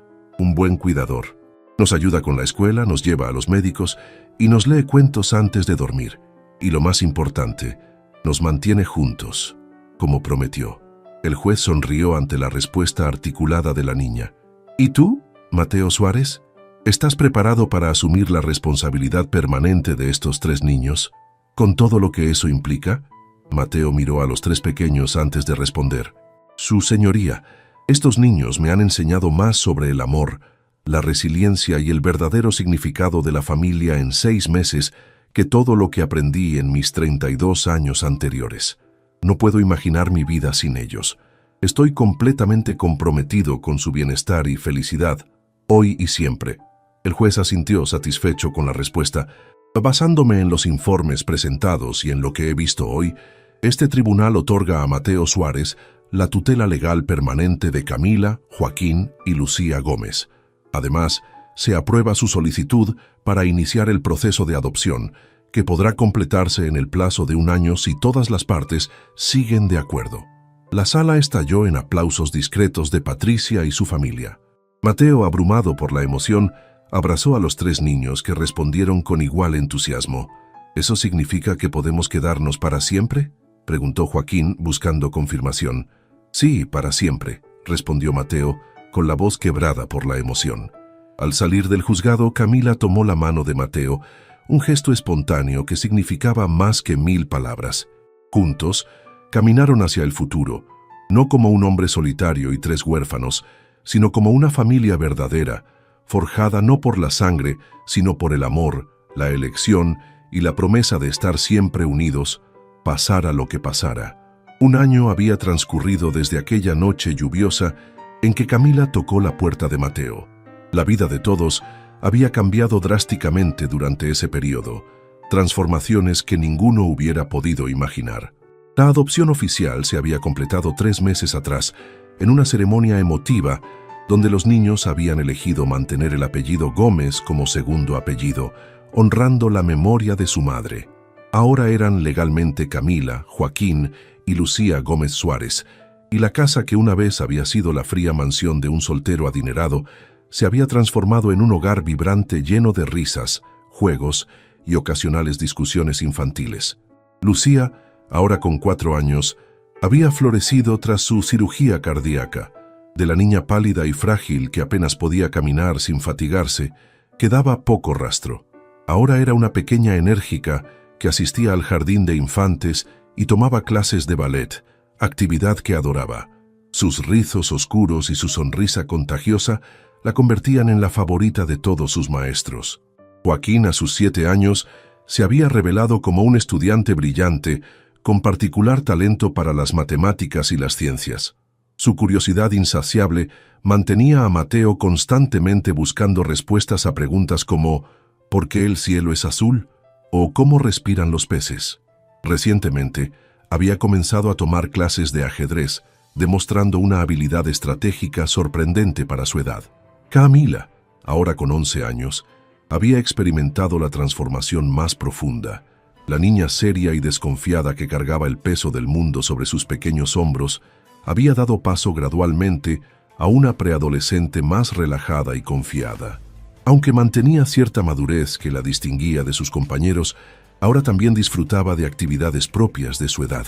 cuidador. Nos ayuda con la escuela, nos lleva a los médicos y nos lee cuentos antes de dormir. Y lo más importante, nos mantiene juntos, como prometió. El juez sonrió ante la respuesta articulada de la niña. ¿Y tú, Mateo Suárez? ¿Estás preparado para asumir la responsabilidad permanente de estos 3 niños, con todo lo que eso implica? Mateo miró a los 3 pequeños antes de responder. Su señoría, estos niños me han enseñado más sobre el amor, la resiliencia y el verdadero significado de la familia en 6 meses que todo lo que aprendí en mis 32 años anteriores. No puedo imaginar mi vida sin ellos. Estoy completamente comprometido con su bienestar y felicidad, hoy y siempre. El juez asintió satisfecho con la respuesta. Basándome en los informes presentados y en lo que he visto hoy, este tribunal otorga a Mateo Suárez la tutela legal permanente de Camila, Joaquín y Lucía Gómez. Además, se aprueba su solicitud para iniciar el proceso de adopción, que podrá completarse en el plazo de 1 año si todas las partes siguen de acuerdo. La sala estalló en aplausos discretos de Patricia y su familia. Mateo, abrumado por la emoción, abrazó a los 3 niños que respondieron con igual entusiasmo. ¿Eso significa que podemos quedarnos para siempre?, preguntó Joaquín, buscando confirmación. Sí, para siempre, respondió Mateo, con la voz quebrada por la emoción. Al salir del juzgado, Camila tomó la mano de Mateo, un gesto espontáneo que significaba más que 1000 palabras. Juntos, caminaron hacia el futuro, no como un hombre solitario y 3 huérfanos, sino como una familia verdadera, forjada no por la sangre, sino por el amor, la elección y la promesa de estar siempre unidos, pasara lo que pasara. 1 año había transcurrido desde aquella noche lluviosa en que Camila tocó la puerta de Mateo. La vida de todos había cambiado drásticamente durante ese periodo, transformaciones que ninguno hubiera podido imaginar. La adopción oficial se había completado 3 meses atrás, en una ceremonia emotiva donde los niños habían elegido mantener el apellido Gómez como segundo apellido, honrando la memoria de su madre. Ahora eran legalmente Camila, Joaquín y Lucía Gómez Suárez, y la casa que una vez había sido la fría mansión de un soltero adinerado se había transformado en un hogar vibrante lleno de risas, juegos y ocasionales discusiones infantiles. Lucía, ahora con 4 años, había florecido tras su cirugía cardíaca. De la niña pálida y frágil que apenas podía caminar sin fatigarse, quedaba poco rastro. Ahora era una pequeña enérgica que asistía al jardín de infantes y tomaba clases de ballet, actividad que adoraba. Sus rizos oscuros y su sonrisa contagiosa la convertían en la favorita de todos sus maestros. Joaquín, a sus 7 años, se había revelado como un estudiante brillante, con particular talento para las matemáticas y las ciencias. Su curiosidad insaciable mantenía a Mateo constantemente buscando respuestas a preguntas como ¿por qué el cielo es azul? ¿O cómo respiran los peces? Recientemente, había comenzado a tomar clases de ajedrez, demostrando una habilidad estratégica sorprendente para su edad. Camila, ahora con 11 años, había experimentado la transformación más profunda. La niña seria y desconfiada que cargaba el peso del mundo sobre sus pequeños hombros había dado paso gradualmente a una preadolescente más relajada y confiada. Aunque mantenía cierta madurez que la distinguía de sus compañeros, ahora también disfrutaba de actividades propias de su edad.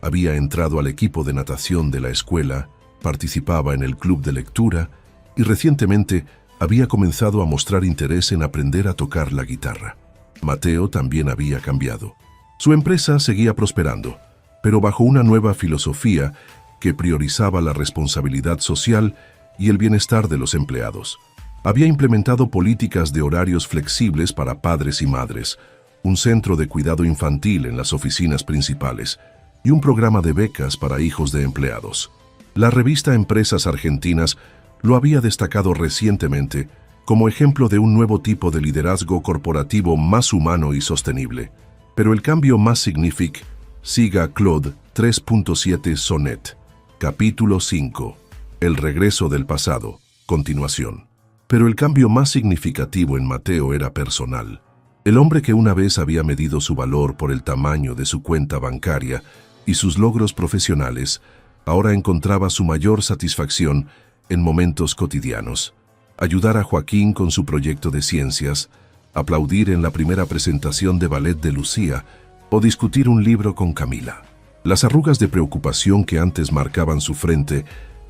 Había entrado al equipo de natación de la escuela, participaba en el club de lectura y recientemente había comenzado a mostrar interés en aprender a tocar la guitarra. Mateo también había cambiado. Su empresa seguía prosperando, pero bajo una nueva filosofía que priorizaba la responsabilidad social y el bienestar de los empleados. Había implementado políticas de horarios flexibles para padres y madres, un centro de cuidado infantil en las oficinas principales y un programa de becas para hijos de empleados. La revista Empresas Argentinas lo había destacado recientemente como ejemplo de un nuevo tipo de liderazgo corporativo más humano y sostenible. Pero el cambio más significativo, siga Claude 3.7 Sonnet, capítulo 5, El regreso del pasado, continuación. Pero el cambio más significativo en Mateo era personal. El hombre que una vez había medido su valor por el tamaño de su cuenta bancaria y sus logros profesionales, ahora encontraba su mayor satisfacción en momentos cotidianos. Ayudar a Joaquín con su proyecto de ciencias, aplaudir en la primera presentación de ballet de Lucía o discutir un libro con Camila. Las arrugas de preocupación que antes marcaban su frente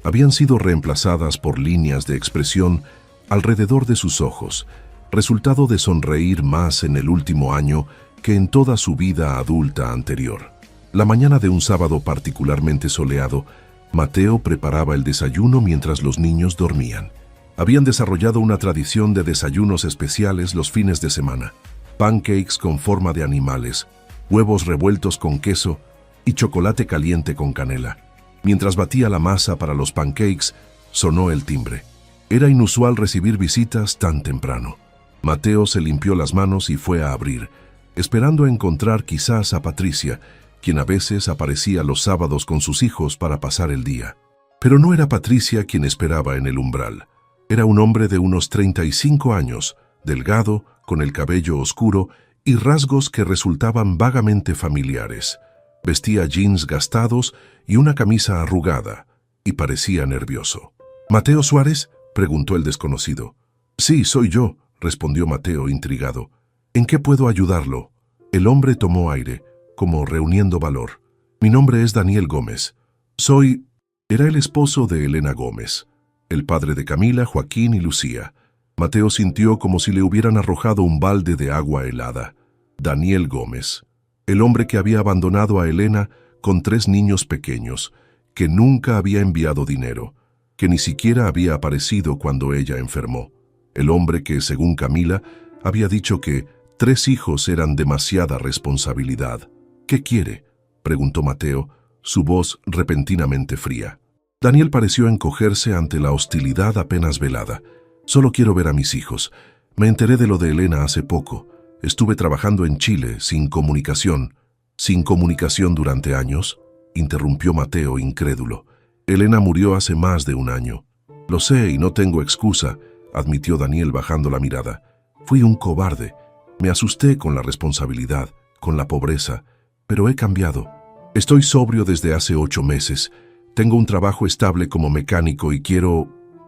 habían sido reemplazadas por líneas de expresión alrededor de sus ojos, resultado de sonreír más en el último año que en toda su vida adulta anterior. La mañana de un sábado particularmente soleado, Mateo preparaba el desayuno mientras los niños dormían. Habían desarrollado una tradición de desayunos especiales los fines de semana: pancakes con forma de animales, huevos revueltos con queso y chocolate caliente con canela. Mientras batía la masa para los pancakes, sonó el timbre. Era inusual recibir visitas tan temprano. Mateo se limpió las manos y fue a abrir, esperando encontrar quizás a Patricia, quien a veces aparecía los sábados con sus hijos para pasar el día. Pero no era Patricia quien esperaba en el umbral. Era un hombre de unos 35 años, delgado, con el cabello oscuro y rasgos que resultaban vagamente familiares. Vestía jeans gastados y una camisa arrugada, y parecía nervioso. «¿Mateo Suárez?», preguntó el desconocido. «Sí, soy yo», respondió Mateo intrigado. «¿En qué puedo ayudarlo?». El hombre tomó aire, como reuniendo valor. «Mi nombre es Daniel Gómez. Soy...». Era el esposo de Elena Gómez, el padre de Camila, Joaquín y Lucía. Mateo sintió como si le hubieran arrojado un balde de agua helada. Daniel Gómez, el hombre que había abandonado a Elena con 3 niños pequeños, que nunca había enviado dinero, que ni siquiera había aparecido cuando ella enfermó. El hombre que, según Camila, había dicho que 3 hijos eran demasiada responsabilidad. «¿Qué quiere?», preguntó Mateo, su voz repentinamente fría. Daniel pareció encogerse ante la hostilidad apenas velada. «Solo quiero ver a mis hijos. Me enteré de lo de Elena hace poco. Estuve trabajando en Chile, sin comunicación». «¿Sin comunicación durante años?», interrumpió Mateo, incrédulo. «Elena murió hace más de un año». «Lo sé y no tengo excusa», admitió Daniel bajando la mirada. «Fui un cobarde. Me asusté con la responsabilidad, con la pobreza, pero he cambiado. Estoy sobrio desde hace 8 meses. Tengo un trabajo estable como mecánico y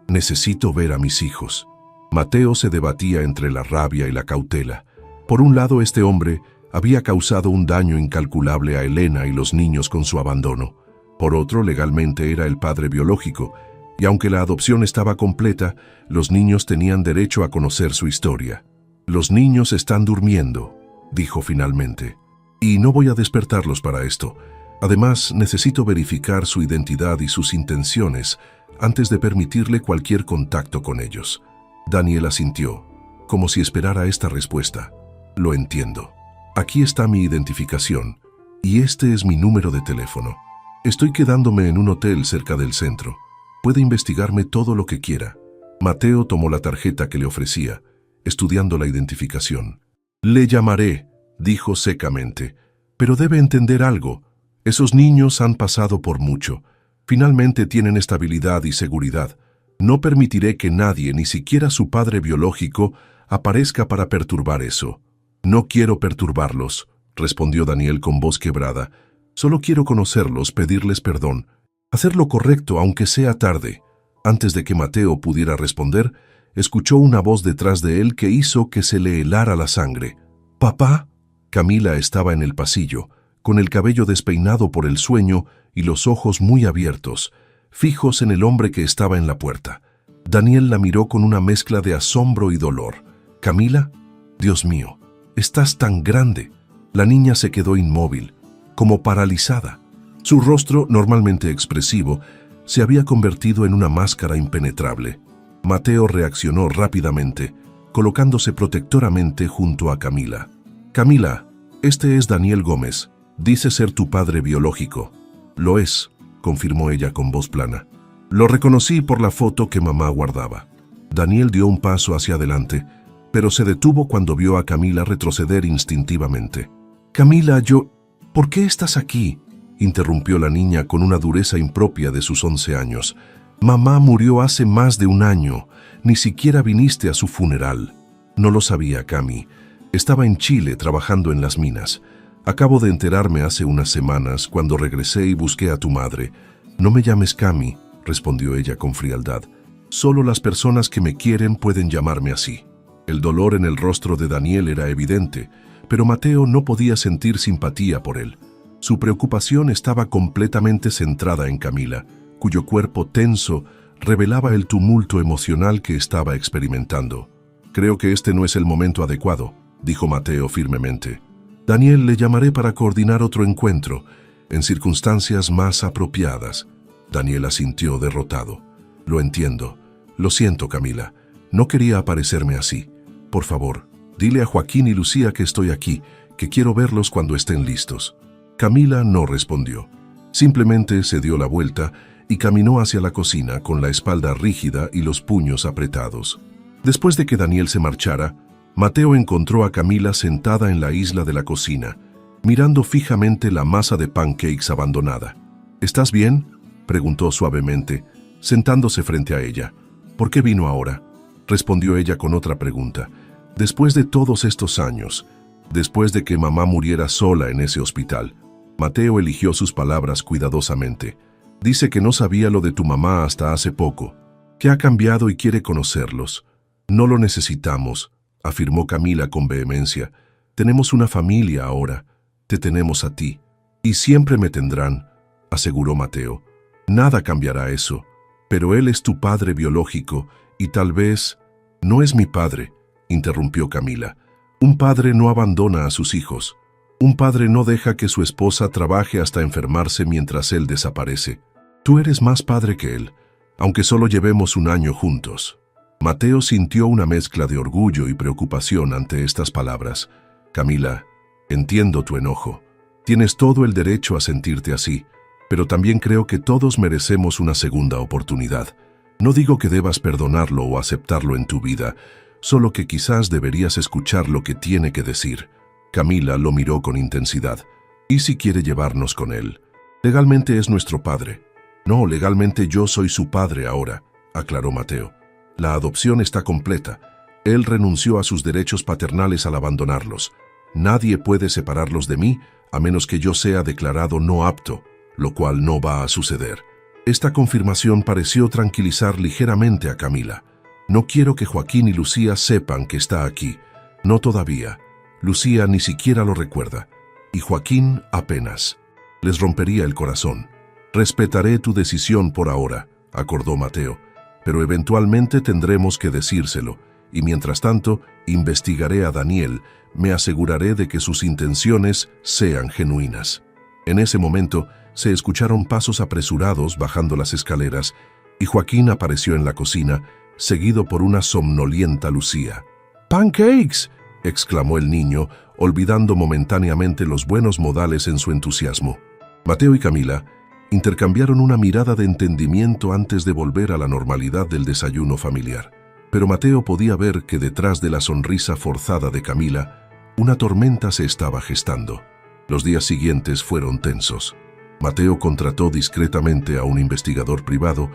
necesito ver a mis hijos». Mateo se debatía entre la rabia y la cautela. Por un lado, este hombre había causado un daño incalculable a Elena y los niños con su abandono. Por otro, legalmente era el padre biológico, y aunque la adopción estaba completa, los niños tenían derecho a conocer su historia. «Los niños están durmiendo», dijo finalmente, «y no voy a despertarlos para esto. Además, necesito verificar su identidad y sus intenciones antes de permitirle cualquier contacto con ellos». Daniel asintió, como si esperara esta respuesta. «Lo entiendo. Aquí está mi identificación, y este es mi número de teléfono. Estoy quedándome en un hotel cerca del centro. Puede investigarme todo lo que quiera». Mateo tomó la tarjeta que le ofrecía, estudiando la identificación. «Le llamaré», dijo secamente, «pero debe entender algo. Esos niños han pasado por mucho. Finalmente tienen estabilidad y seguridad. No permitiré que nadie, ni siquiera su padre biológico, aparezca para perturbar eso». «No quiero perturbarlos», respondió Daniel con voz quebrada. «Solo quiero conocerlos, pedirles perdón, hacer lo correcto aunque sea tarde». Antes de que Mateo pudiera responder, escuchó una voz detrás de él que hizo que se le helara la sangre. «¿Papá?». Camila estaba en el pasillo, con el cabello despeinado por el sueño y los ojos muy abiertos, fijos en el hombre que estaba en la puerta. Daniel la miró con una mezcla de asombro y dolor. «¿Camila? Dios mío, estás tan grande». La niña se quedó inmóvil, como paralizada. Su rostro, normalmente expresivo, se había convertido en una máscara impenetrable. Mateo reaccionó rápidamente, colocándose protectoramente junto a Camila. «Camila, este es Daniel Gómez. Dice ser tu padre biológico». «Lo es», confirmó ella con voz plana. «Lo reconocí por la foto que mamá guardaba». Daniel dio un paso hacia adelante, pero se detuvo cuando vio a Camila retroceder instintivamente. «Camila, ¿por qué estás aquí?», interrumpió la niña con una dureza impropia de sus 11 años. «Mamá murió hace más de un año. Ni siquiera viniste a su funeral». «No lo sabía, Cami. Estaba en Chile trabajando en las minas. Acabo de enterarme hace unas semanas cuando regresé y busqué a tu madre». «No me llames Cami», respondió ella con frialdad. «Solo las personas que me quieren pueden llamarme así». El dolor en el rostro de Daniel era evidente, pero Mateo no podía sentir simpatía por él. Su preocupación estaba completamente centrada en Camila, cuyo cuerpo tenso revelaba el tumulto emocional que estaba experimentando. «Creo que este no es el momento adecuado», dijo Mateo firmemente. «Daniel, le llamaré para coordinar otro encuentro, en circunstancias más apropiadas». Daniel asintió derrotado. «Lo entiendo. Lo siento, Camila. No quería aparecerme así. Por favor, dile a Joaquín y Lucía que estoy aquí, que quiero verlos cuando estén listos». Camila no respondió. Simplemente se dio la vuelta y caminó hacia la cocina con la espalda rígida y los puños apretados. Después de que Daniel se marchara, Mateo encontró a Camila sentada en la isla de la cocina, mirando fijamente la masa de pancakes abandonada. «¿Estás bien?», preguntó suavemente, sentándose frente a ella. «¿Por qué vino ahora?», respondió ella con otra pregunta. «Después de todos estos años, después de que mamá muriera sola en ese hospital». Mateo eligió sus palabras cuidadosamente. «Dice que no sabía lo de tu mamá hasta hace poco, que ha cambiado y quiere conocerlos». «No lo necesitamos», afirmó Camila con vehemencia. «Tenemos una familia ahora. Te tenemos a ti. Y siempre me tendrán», aseguró Mateo. «Nada cambiará eso. Pero él es tu padre biológico y tal vez...». «No es mi padre», interrumpió Camila. «Un padre no abandona a sus hijos. Un padre no deja que su esposa trabaje hasta enfermarse mientras él desaparece. Tú eres más padre que él, aunque solo llevemos un año juntos». Mateo sintió una mezcla de orgullo y preocupación ante estas palabras. «Camila, entiendo tu enojo. Tienes todo el derecho a sentirte así, pero también creo que todos merecemos una segunda oportunidad. No digo que debas perdonarlo o aceptarlo en tu vida, solo que quizás deberías escuchar lo que tiene que decir». Camila lo miró con intensidad. «¿Y si quiere llevarnos con él? Legalmente es nuestro padre». «No, legalmente yo soy su padre ahora», aclaró Mateo. «La adopción está completa. Él renunció a sus derechos paternales al abandonarlos. Nadie puede separarlos de mí a menos que yo sea declarado no apto, lo cual no va a suceder». Esta confirmación pareció tranquilizar ligeramente a Camila. «No quiero que Joaquín y Lucía sepan que está aquí. No todavía. Lucía ni siquiera lo recuerda. Y Joaquín apenas. Les rompería el corazón. Respetaré tu decisión por ahora», acordó Mateo. «Pero eventualmente tendremos que decírselo, y mientras tanto investigaré a Daniel, me aseguraré de que sus intenciones sean genuinas». En ese momento se escucharon pasos apresurados bajando las escaleras, y Joaquín apareció en la cocina, seguido por una somnolienta Lucía. «¡Pancakes!», exclamó el niño, olvidando momentáneamente los buenos modales en su entusiasmo. Mateo y Camila intercambiaron una mirada de entendimiento antes de volver a la normalidad del desayuno familiar. Pero Mateo podía ver que detrás de la sonrisa forzada de Camila, una tormenta se estaba gestando. Los días siguientes fueron tensos. Mateo contrató discretamente a un investigador privado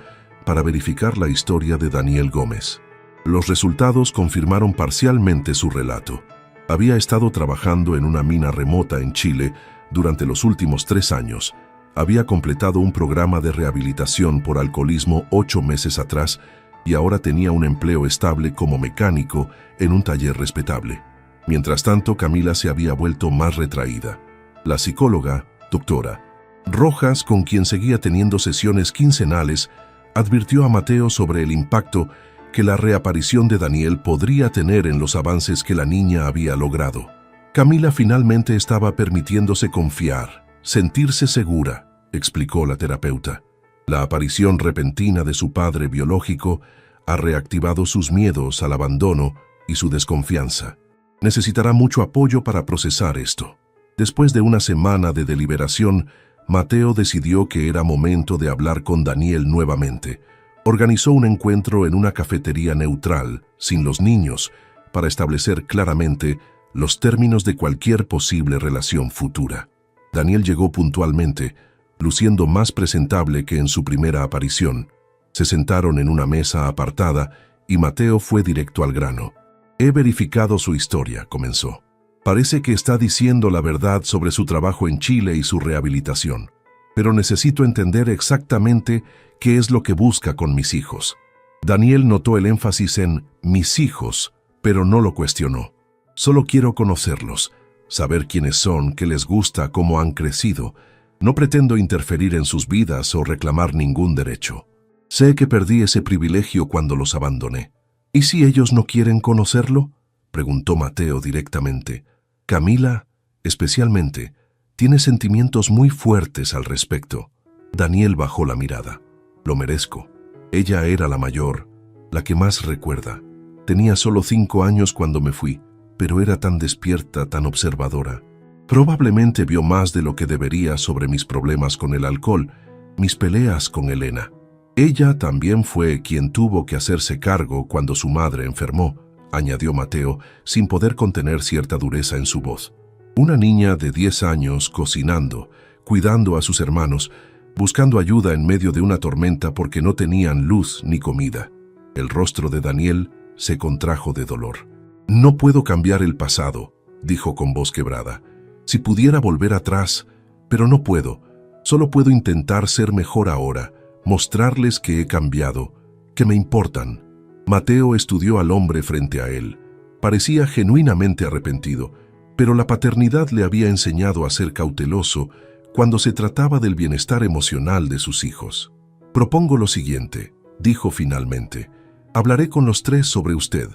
para verificar la historia de Daniel Gómez. Los resultados confirmaron parcialmente su relato. Había estado trabajando en una mina remota en Chile durante los últimos 3 años. Había completado un programa de rehabilitación por alcoholismo 8 meses atrás y ahora tenía un empleo estable como mecánico en un taller respetable. Mientras tanto, Camila se había vuelto más retraída. La psicóloga, doctora Rojas, con quien seguía teniendo sesiones quincenales, advirtió a Mateo sobre el impacto que la reaparición de Daniel podría tener en los avances que la niña había logrado. Camila finalmente estaba permitiéndose confiar, sentirse segura, explicó la terapeuta. La aparición repentina de su padre biológico ha reactivado sus miedos al abandono y su desconfianza. Necesitará mucho apoyo para procesar esto. Después de una semana de deliberación, Mateo decidió que era momento de hablar con Daniel nuevamente. Organizó un encuentro en una cafetería neutral, sin los niños, para establecer claramente los términos de cualquier posible relación futura. Daniel llegó puntualmente, luciendo más presentable que en su primera aparición. Se sentaron en una mesa apartada y Mateo fue directo al grano. «He verificado su historia», comenzó. «Parece que está diciendo la verdad sobre su trabajo en Chile y su rehabilitación. Pero necesito entender exactamente qué es lo que busca con mis hijos». Daniel notó el énfasis en «mis hijos», pero no lo cuestionó. «Solo quiero conocerlos, saber quiénes son, qué les gusta, cómo han crecido. No pretendo interferir en sus vidas o reclamar ningún derecho. Sé que perdí ese privilegio cuando los abandoné. ¿Y si ellos no quieren conocerlo?, preguntó Mateo directamente. Camila, especialmente, tiene sentimientos muy fuertes al respecto. Daniel bajó la mirada. Lo merezco. Ella era la mayor, la que más recuerda. Tenía solo 5 años cuando me fui, pero era tan despierta, tan observadora. Probablemente vio más de lo que debería sobre mis problemas con el alcohol, mis peleas con Elena. Ella también fue quien tuvo que hacerse cargo cuando su madre enfermó, añadió Mateo, sin poder contener cierta dureza en su voz. Una niña de 10 años cocinando, cuidando a sus hermanos, buscando ayuda en medio de una tormenta porque no tenían luz ni comida. El rostro de Daniel se contrajo de dolor. No puedo cambiar el pasado, dijo con voz quebrada. Si pudiera volver atrás, pero no puedo. Solo puedo intentar ser mejor ahora, mostrarles que he cambiado, que me importan. Mateo estudió al hombre frente a él. Parecía genuinamente arrepentido, pero la paternidad le había enseñado a ser cauteloso cuando se trataba del bienestar emocional de sus hijos. Propongo lo siguiente, dijo finalmente. Hablaré con los 3 sobre usted.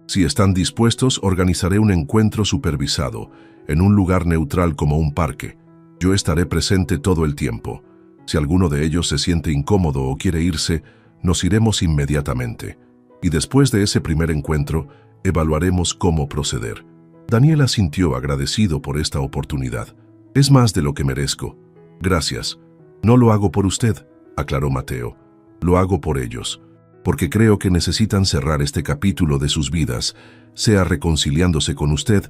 Si están dispuestos, organizaré un encuentro supervisado, en un lugar neutral como un parque. Yo estaré presente todo el tiempo. Si alguno de ellos se siente incómodo o quiere irse, nos iremos inmediatamente. Y después de ese primer encuentro, evaluaremos cómo proceder. Daniel asintió agradecido por esta oportunidad. Es más de lo que merezco. Gracias. No lo hago por usted, aclaró Mateo. Lo hago por ellos, porque creo que necesitan cerrar este capítulo de sus vidas, sea reconciliándose con usted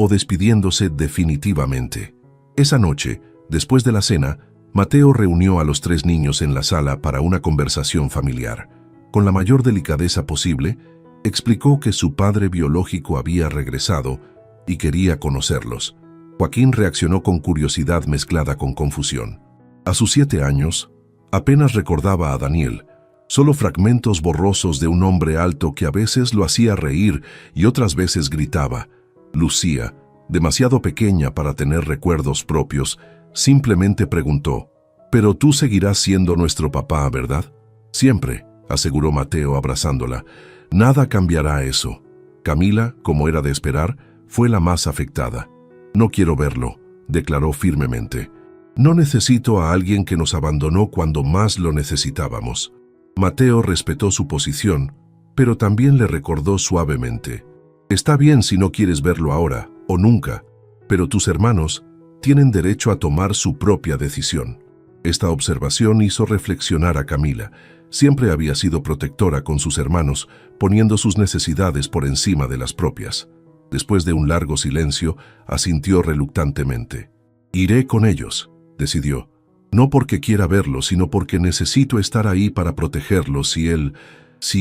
o despidiéndose definitivamente. Esa noche, después de la cena, Mateo reunió a los 3 niños en la sala para una conversación familiar. Con la mayor delicadeza posible, explicó que su padre biológico había regresado y quería conocerlos. Joaquín reaccionó con curiosidad mezclada con confusión. A sus 7 años, apenas recordaba a Daniel, solo fragmentos borrosos de un hombre alto que a veces lo hacía reír y otras veces gritaba. Lucía, demasiado pequeña para tener recuerdos propios, simplemente preguntó, «Pero tú seguirás siendo nuestro papá, ¿verdad?» «Siempre», aseguró Mateo abrazándola. «Nada cambiará eso». Camila, como era de esperar, fue la más afectada. «No quiero verlo», declaró firmemente. «No necesito a alguien que nos abandonó cuando más lo necesitábamos». Mateo respetó su posición, pero también le recordó suavemente. «Está bien si no quieres verlo ahora, o nunca, pero tus hermanos tienen derecho a tomar su propia decisión». Esta observación hizo reflexionar a Camila. Siempre había sido protectora con sus hermanos, poniendo sus necesidades por encima de las propias. Después de un largo silencio, asintió reluctantemente. «Iré con ellos», decidió. «No porque quiera verlos, sino porque necesito estar ahí para protegerlos si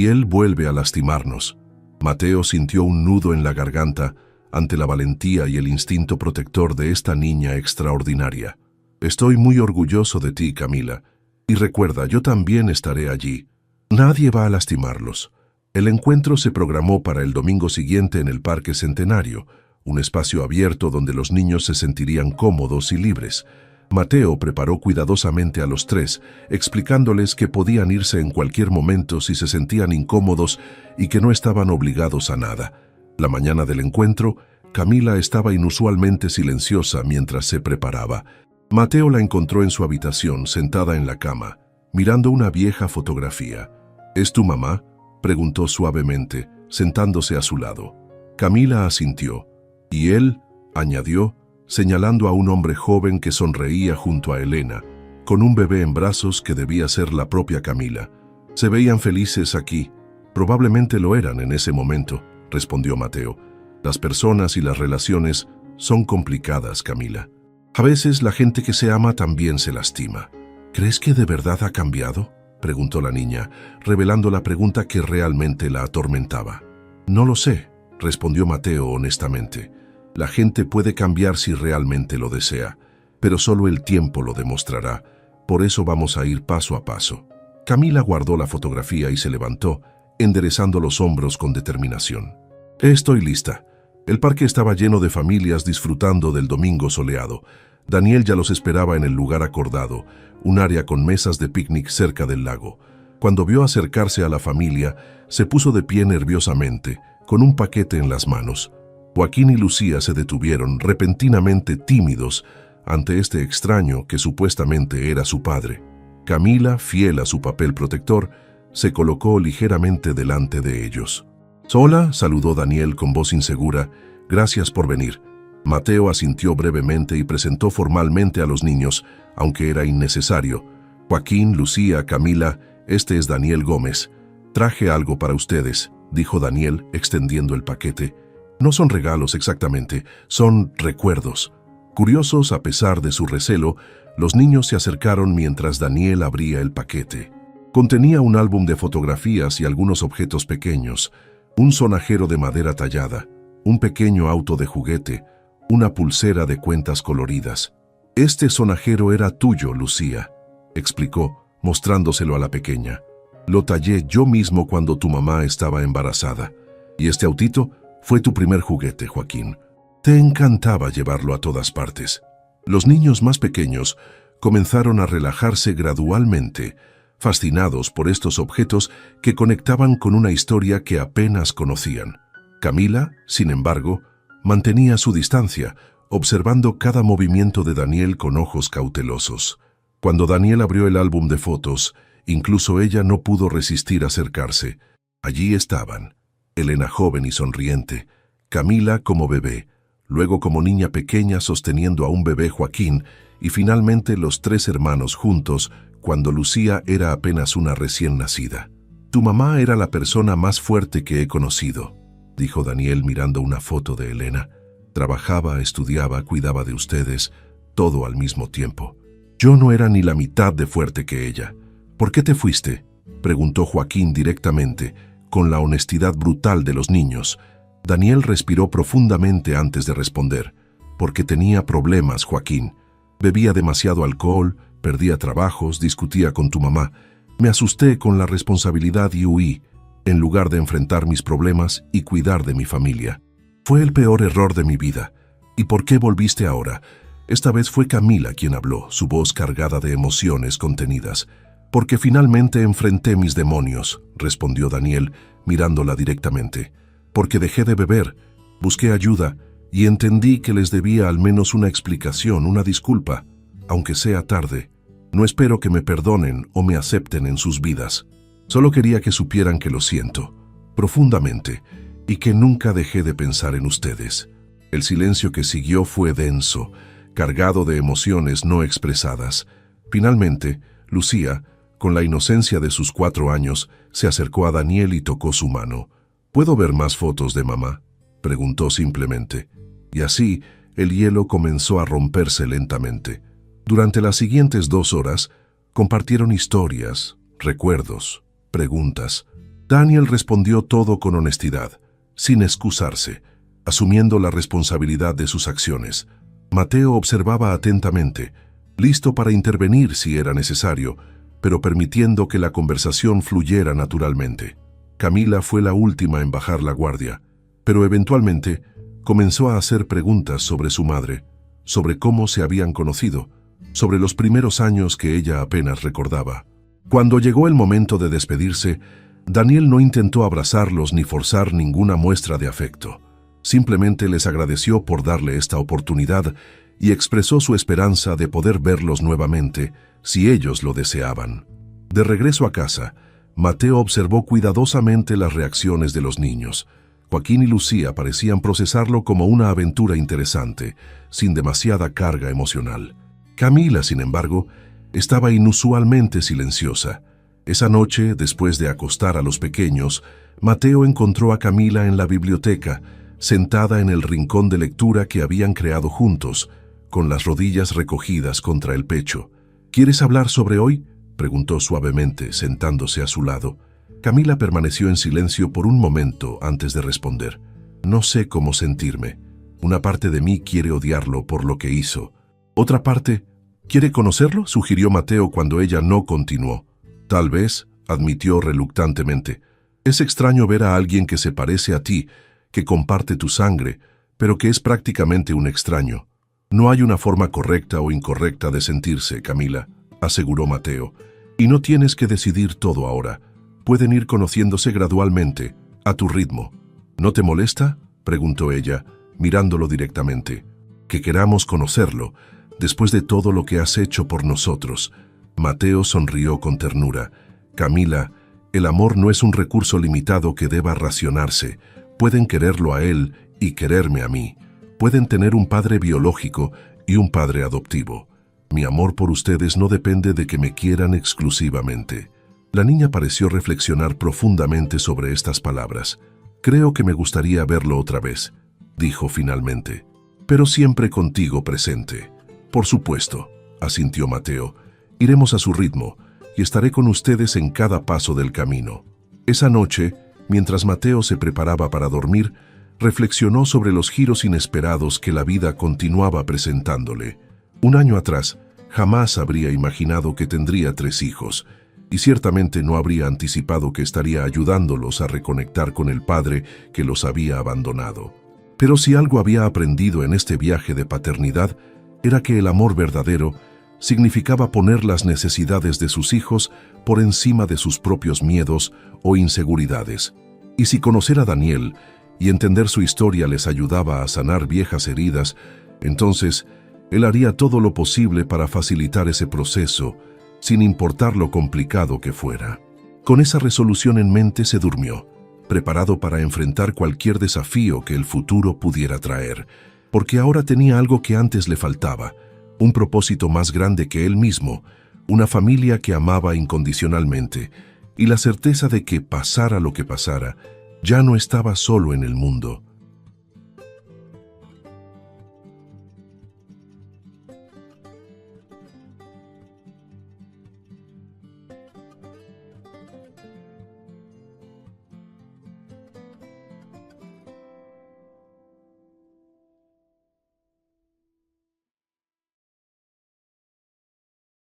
él vuelve a lastimarnos». Mateo sintió un nudo en la garganta ante la valentía y el instinto protector de esta niña extraordinaria. «Estoy muy orgulloso de ti, Camila. Y recuerda, yo también estaré allí. Nadie va a lastimarlos». El encuentro se programó para el domingo siguiente en el Parque Centenario, un espacio abierto donde los niños se sentirían cómodos y libres. Mateo preparó cuidadosamente a los 3, explicándoles que podían irse en cualquier momento si se sentían incómodos y que no estaban obligados a nada. La mañana del encuentro, Camila estaba inusualmente silenciosa mientras se preparaba. Mateo la encontró en su habitación, sentada en la cama, mirando una vieja fotografía. «¿Es tu mamá?», preguntó suavemente, sentándose a su lado. Camila asintió. «¿Y él?», añadió, señalando a un hombre joven que sonreía junto a Elena, con un bebé en brazos que debía ser la propia Camila. «Se veían felices aquí. Probablemente lo eran en ese momento», respondió Mateo. «Las personas y las relaciones son complicadas, Camila. A veces la gente que se ama también se lastima». «¿Crees que de verdad ha cambiado?», preguntó la niña, revelando la pregunta que realmente la atormentaba. «No lo sé», respondió Mateo honestamente. «La gente puede cambiar si realmente lo desea, pero solo el tiempo lo demostrará. Por eso vamos a ir paso a paso». Camila guardó la fotografía y se levantó, enderezando los hombros con determinación. «Estoy lista». El parque estaba lleno de familias disfrutando del domingo soleado. Daniel ya los esperaba en el lugar acordado, un área con mesas de picnic cerca del lago. Cuando vio acercarse a la familia, se puso de pie nerviosamente, con un paquete en las manos. Joaquín y Lucía se detuvieron, repentinamente tímidos, ante este extraño que supuestamente era su padre. Camila, fiel a su papel protector, se colocó ligeramente delante de ellos. «Hola», saludó Daniel con voz insegura, «gracias por venir». Mateo asintió brevemente y presentó formalmente a los niños, aunque era innecesario. «Joaquín, Lucía, Camila, este es Daniel Gómez. Traje algo para ustedes», dijo Daniel, extendiendo el paquete. «No son regalos exactamente, son recuerdos». Curiosos a pesar de su recelo, los niños se acercaron mientras Daniel abría el paquete. Contenía un álbum de fotografías y algunos objetos pequeños, un sonajero de madera tallada, un pequeño auto de juguete, una pulsera de cuentas coloridas. «Este sonajero era tuyo, Lucía», explicó, mostrándoselo a la pequeña. «Lo tallé yo mismo cuando tu mamá estaba embarazada. Y este autito fue tu primer juguete, Joaquín. Te encantaba llevarlo a todas partes». Los niños más pequeños comenzaron a relajarse gradualmente, fascinados por estos objetos que conectaban con una historia que apenas conocían. Camila, sin embargo, mantenía su distancia, observando cada movimiento de Daniel con ojos cautelosos. Cuando Daniel abrió el álbum de fotos, incluso ella no pudo resistir acercarse. Allí estaban: Elena joven y sonriente, Camila como bebé, luego como niña pequeña sosteniendo a un bebé Joaquín, y finalmente los tres hermanos juntos cuando Lucía era apenas una recién nacida. «Tu mamá era la persona más fuerte que he conocido», dijo Daniel mirando una foto de Elena. «Trabajaba, estudiaba, cuidaba de ustedes, todo al mismo tiempo. Yo no era ni la mitad de fuerte que ella». «¿Por qué te fuiste?», preguntó Joaquín directamente, con la honestidad brutal de los niños. Daniel respiró profundamente antes de responder. «Porque tenía problemas, Joaquín. Bebía demasiado alcohol, perdía trabajos, discutía con tu mamá. Me asusté con la responsabilidad y huí, en lugar de enfrentar mis problemas y cuidar de mi familia. Fue el peor error de mi vida. ¿Y por qué volviste ahora?». Esta vez fue Camila quien habló, su voz cargada de emociones contenidas. «Porque finalmente enfrenté mis demonios», respondió Daniel, mirándola directamente. «Porque dejé de beber, busqué ayuda y entendí que les debía al menos una explicación, una disculpa, aunque sea tarde. No espero que me perdonen o me acepten en sus vidas. Solo quería que supieran que lo siento, profundamente, y que nunca dejé de pensar en ustedes». El silencio que siguió fue denso, cargado de emociones no expresadas. Finalmente, Lucía, con la inocencia de sus 4 años, se acercó a Daniel y tocó su mano. «¿Puedo ver más fotos de mamá?», preguntó simplemente. Y así, el hielo comenzó a romperse lentamente. Durante las siguientes 2 horas, compartieron historias, recuerdos, preguntas. Daniel respondió todo con honestidad, sin excusarse, asumiendo la responsabilidad de sus acciones. Mateo observaba atentamente, listo para intervenir si era necesario, pero permitiendo que la conversación fluyera naturalmente. Camila fue la última en bajar la guardia, pero eventualmente comenzó a hacer preguntas sobre su madre, sobre cómo se habían conocido, sobre los primeros años que ella apenas recordaba. Cuando llegó el momento de despedirse, Daniel no intentó abrazarlos ni forzar ninguna muestra de afecto. Simplemente les agradeció por darle esta oportunidad y expresó su esperanza de poder verlos nuevamente, si ellos lo deseaban. De regreso a casa, Mateo observó cuidadosamente las reacciones de los niños. Joaquín y Lucía parecían procesarlo como una aventura interesante, sin demasiada carga emocional. Camila, sin embargo, estaba inusualmente silenciosa. Esa noche, después de acostar a los pequeños, Mateo encontró a Camila en la biblioteca, sentada en el rincón de lectura que habían creado juntos, con las rodillas recogidas contra el pecho. «¿Quieres hablar sobre hoy?», preguntó suavemente, sentándose a su lado. Camila permaneció en silencio por un momento antes de responder. «No sé cómo sentirme. Una parte de mí quiere odiarlo por lo que hizo. Otra parte quiere conocerlo», sugirió Mateo cuando ella no continuó. «Tal vez», admitió reluctantemente. «Es extraño ver a alguien que se parece a ti, que comparte tu sangre, pero que es prácticamente un extraño. No hay una forma correcta o incorrecta de sentirse, Camila, aseguró Mateo. Y no tienes que decidir todo ahora. Pueden ir conociéndose gradualmente, a tu ritmo. ¿No te molesta?, preguntó ella, mirándolo directamente. Que queramos conocerlo, después de todo lo que has hecho por nosotros. Mateo sonrió con ternura. Camila, el amor no es un recurso limitado que deba racionarse. Pueden quererlo a él y quererme a mí. Pueden tener un padre biológico y un padre adoptivo. Mi amor por ustedes no depende de que me quieran exclusivamente. La niña pareció reflexionar profundamente sobre estas palabras. Creo que me gustaría verlo otra vez, dijo finalmente. Pero siempre contigo presente. Por supuesto, asintió Mateo. Iremos a su ritmo y estaré con ustedes en cada paso del camino. Esa noche, mientras Mateo se preparaba para dormir, reflexionó sobre los giros inesperados que la vida continuaba presentándole. Un año atrás, jamás habría imaginado que tendría 3 hijos, y ciertamente no habría anticipado que estaría ayudándolos a reconectar con el padre que los había abandonado. Pero si algo había aprendido en este viaje de paternidad, era que el amor verdadero significaba poner las necesidades de sus hijos por encima de sus propios miedos o inseguridades. Y si conocer a Daniel y entender su historia les ayudaba a sanar viejas heridas, entonces él haría todo lo posible para facilitar ese proceso, sin importar lo complicado que fuera. Con esa resolución en mente se durmió, preparado para enfrentar cualquier desafío que el futuro pudiera traer, porque ahora tenía algo que antes le faltaba, un propósito más grande que él mismo, una familia que amaba incondicionalmente, y la certeza de que, pasara lo que pasara, ya no estaba solo en el mundo.